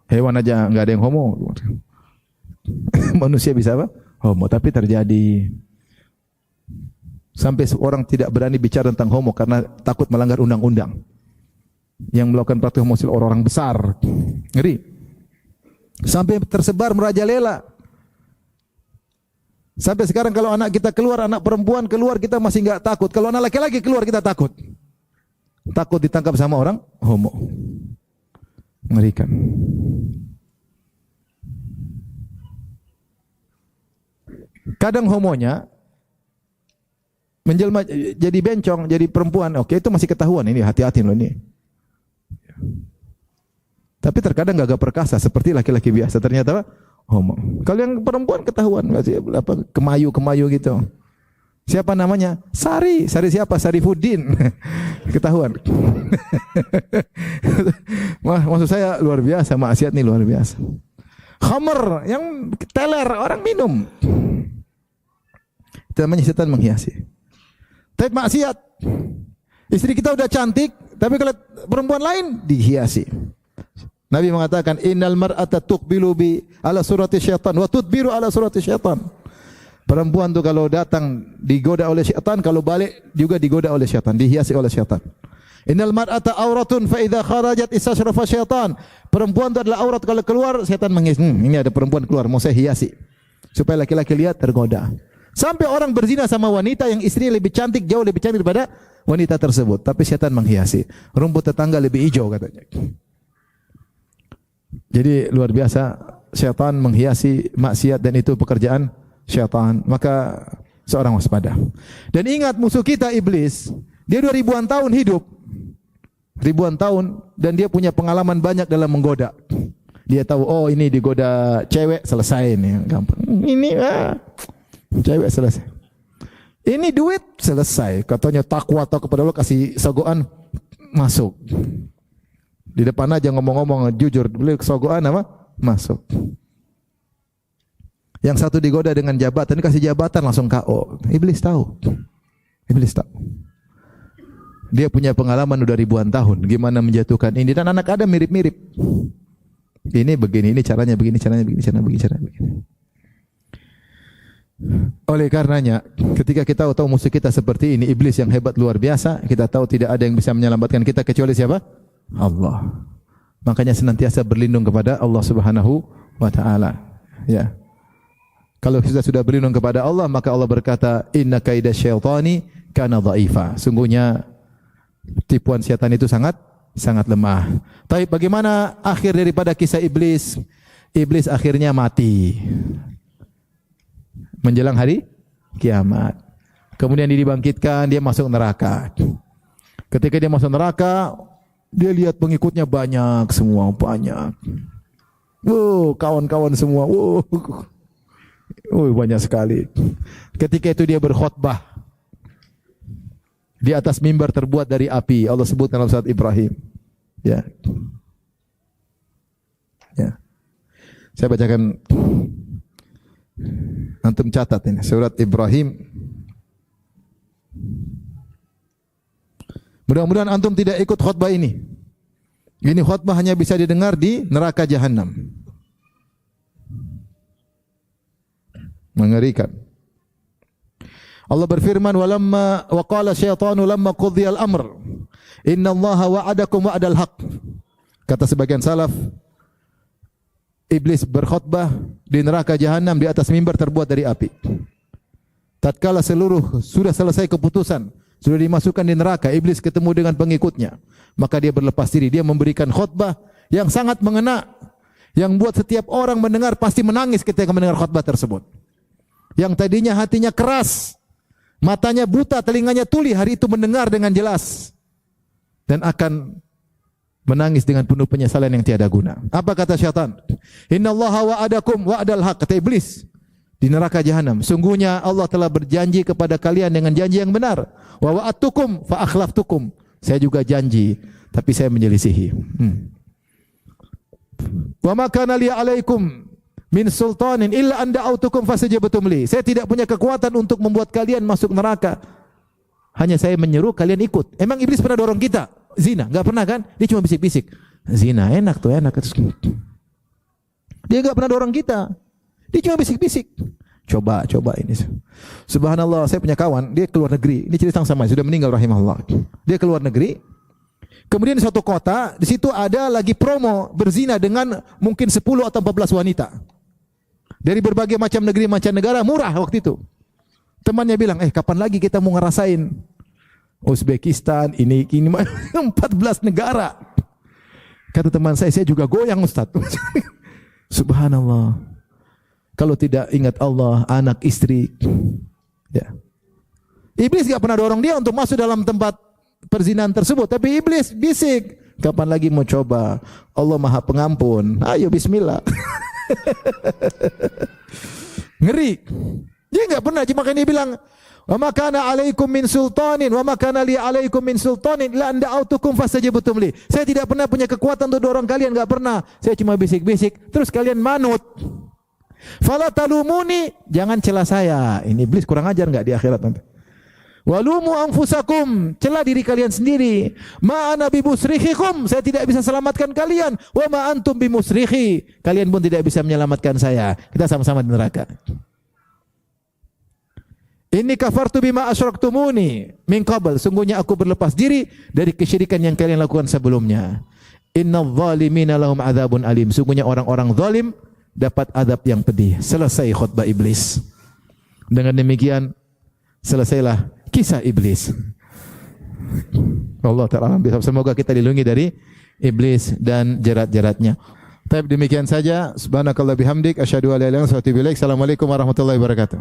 Hewan aja enggak ada yang homo. Manusia bisa apa? Homo, tapi terjadi. Sampai seorang tidak berani bicara tentang homo karena takut melanggar undang-undang. Yang melakukan praktik homoseksual orang-orang besar. Ngeri. Sampai tersebar merajalela. Sampai sekarang kalau anak kita keluar, anak perempuan keluar, kita masih enggak takut. Kalau anak laki-laki keluar, kita takut. Takut ditangkap sama orang homo. Mengerikan. Kadang homonya menjelma jadi bencong, jadi perempuan. Oke, itu masih ketahuan, ini hati-hati loh ini. Tapi terkadang gagah perkasa seperti laki-laki biasa, ternyata apa? Homo. Kalau yang perempuan ketahuan, apa kemayu gitu. Siapa namanya? Sari. Sari siapa? Sarifuddin. Ketahuan. Wah, maksud saya luar biasa, maksiat nih luar biasa. Khamr yang teler orang minum. Itu namanya setan menghiasi. Tapi maksiat. Istri kita udah cantik, tapi kalau perempuan lain dihiasi. Nabi mengatakan innal mar'ata tuqbilu bi ala surati syaitan wa tudbiru ala surati syaitan. Perempuan tu kalau datang digoda oleh syaitan, kalau balik juga digoda oleh syaitan, dihiasi oleh syaitan. Innal mar'ata auratun fa idza kharajat istashrafa syaitan. Perempuan itu adalah aurat, kalau keluar syaitan menghiasi. Ini ada perempuan keluar, mau saya hiasi. Supaya laki-laki lihat tergoda. Sampai orang berzina sama wanita yang istrinya lebih cantik, jauh lebih cantik daripada wanita tersebut, tapi syaitan menghiasi. Rumput tetangga lebih hijau katanya. Jadi luar biasa, syaitan menghiasi maksiat dan itu pekerjaan syaitan. Maka seorang waspada. Dan ingat musuh kita iblis, dia 2000-an tahun hidup. Ribuan tahun dan dia punya pengalaman banyak dalam menggoda. Dia tahu, oh ini digoda cewek selesai ini, gampang. Ini cewek selesai. Ini duit selesai. Katanya takwa atau kepada Allah kasih sogokan masuk. Di depan aja ngomong-ngomong jujur, beli sogokan apa? Masuk. Yang satu digoda dengan jabatan, kasih jabatan langsung KO. Iblis tahu. Iblis tahu. Dia punya pengalaman udah ribuan tahun gimana menjatuhkan ini, dan anak Adam mirip-mirip. Ini begini, ini caranya begini, caranya begini, caranya begini, caranya begini. Oleh karenanya, ketika kita tahu musuh kita seperti ini, iblis yang hebat luar biasa, kita tahu tidak ada yang bisa menyelamatkan kita kecuali siapa? Allah. Makanya senantiasa berlindung kepada Allah Subhanahu wa taala. Ya. Kalau kita sudah berlindung kepada Allah, maka Allah berkata, "Inna kaida syaitani kana dha'ifa." Sungguhnya tipuan syaitan itu sangat lemah. Tapi bagaimana akhir daripada kisah iblis? Iblis akhirnya mati menjelang hari kiamat. Kemudian dia dibangkitkan, dia masuk neraka. Ketika dia masuk neraka, dia lihat pengikutnya banyak semua, banyak. Kawan-kawan semua. Banyak sekali. Ketika itu dia berkhutbah di atas mimbar terbuat dari api. Allah sebut dalam surat Ibrahim. Ya. Ya. Saya bacakan, antum catat ini, surat Ibrahim. Mudah-mudahan antum tidak ikut khutbah ini. Ini khutbah hanya bisa didengar di neraka jahanam. Mengerikan. Allah berfirman, wa qala syaitanu lamma qudhiyal amr innallaha wa'adakum wa'dal haqq. Kata sebagian salaf, iblis berkhutbah di neraka jahanam di atas mimbar terbuat dari api. Tatkala seluruh sudah selesai keputusan, sudah dimasukkan di neraka, iblis ketemu dengan pengikutnya, maka dia berlepas diri, dia memberikan khutbah yang sangat mengena, yang buat setiap orang mendengar pasti menangis ketika mendengar khutbah tersebut. Yang tadinya hatinya keras, matanya buta, telinganya tuli, hari itu mendengar dengan jelas dan akan menangis dengan penuh penyesalan yang tiada guna. Apa kata syaitan? Innallaha wa'adakum wa'dal haq, kata iblis di neraka jahanam. Sungguhnya Allah telah berjanji kepada kalian dengan janji yang benar. Wa wa'adtukum fa akhlaftukum. Saya juga janji, tapi saya menyelisihi. Wa ma kana li 'alaikum min sultanin illa an da'autukum fastajabtum li. Saya tidak punya kekuatan untuk membuat kalian masuk neraka. Hanya saya menyeru kalian ikut. Emang iblis pernah dorong kita zina? Enggak pernah kan? Dia cuma bisik-bisik. Zina enak tuh, enak. Dia enggak pernah dorong kita. Dia cuma bisik-bisik. Coba ini. Subhanallah, saya punya kawan, dia keluar negeri. Ini cerita sama, sudah meninggal rahimahullah. Dia keluar negeri. Kemudian di suatu kota, di situ ada lagi promo berzina dengan mungkin 10 atau 14 wanita. Dari berbagai macam negeri, macam negara, murah waktu itu. Temannya bilang, kapan lagi kita mau ngerasain Uzbekistan, ini 14 negara. Kata teman saya juga goyang Ustaz. Subhanallah. Kalau tidak ingat Allah, anak, istri. Ya. Iblis gak pernah dorong dia untuk masuk dalam tempat perzinahan tersebut. Tapi iblis bisik, kapan lagi mau coba? Allah Maha Pengampun. Ayo bismillah. Ngeri. Dia enggak pernah, makanya dia bilang, "Wa ma kana 'alaikum min sultanin wa ma kana li 'alaikum min sultanin la anda'utukum fastajabtum li." Saya tidak pernah punya kekuatan untuk dorong kalian, enggak pernah. Saya cuma bisik-bisik, terus kalian manut. Fala talumuni, jangan celah saya. Ini iblis kurang ajar enggak di akhirat nanti. Walumu anfusakum, celah diri kalian sendiri. Ma ana bimusrikhikum, saya tidak bisa selamatkan kalian. Wa ma antum bimusrikhi, kalian pun tidak bisa menyelamatkan saya. Kita sama-sama di neraka. Inni kafartu bima asyraktumuni min qabl, sungguhnya aku berlepas diri dari kesyirikan yang kalian lakukan sebelumnya. Innadh dhalimina lahum adzabun alim, sungguhnya orang-orang zalim dapat azab yang pedih. Selesai khutbah iblis. Dengan demikian selesailah kisah iblis. Allah Ta'ala semoga kita dilindungi dari iblis dan jerat-jeratnya. Tapi demikian saja. Subhanakallah bihamdik asyhadu an la ilaha illa anta astaghfiruka wa atubu ilaik. Assalamualaikum warahmatullahi wabarakatuh.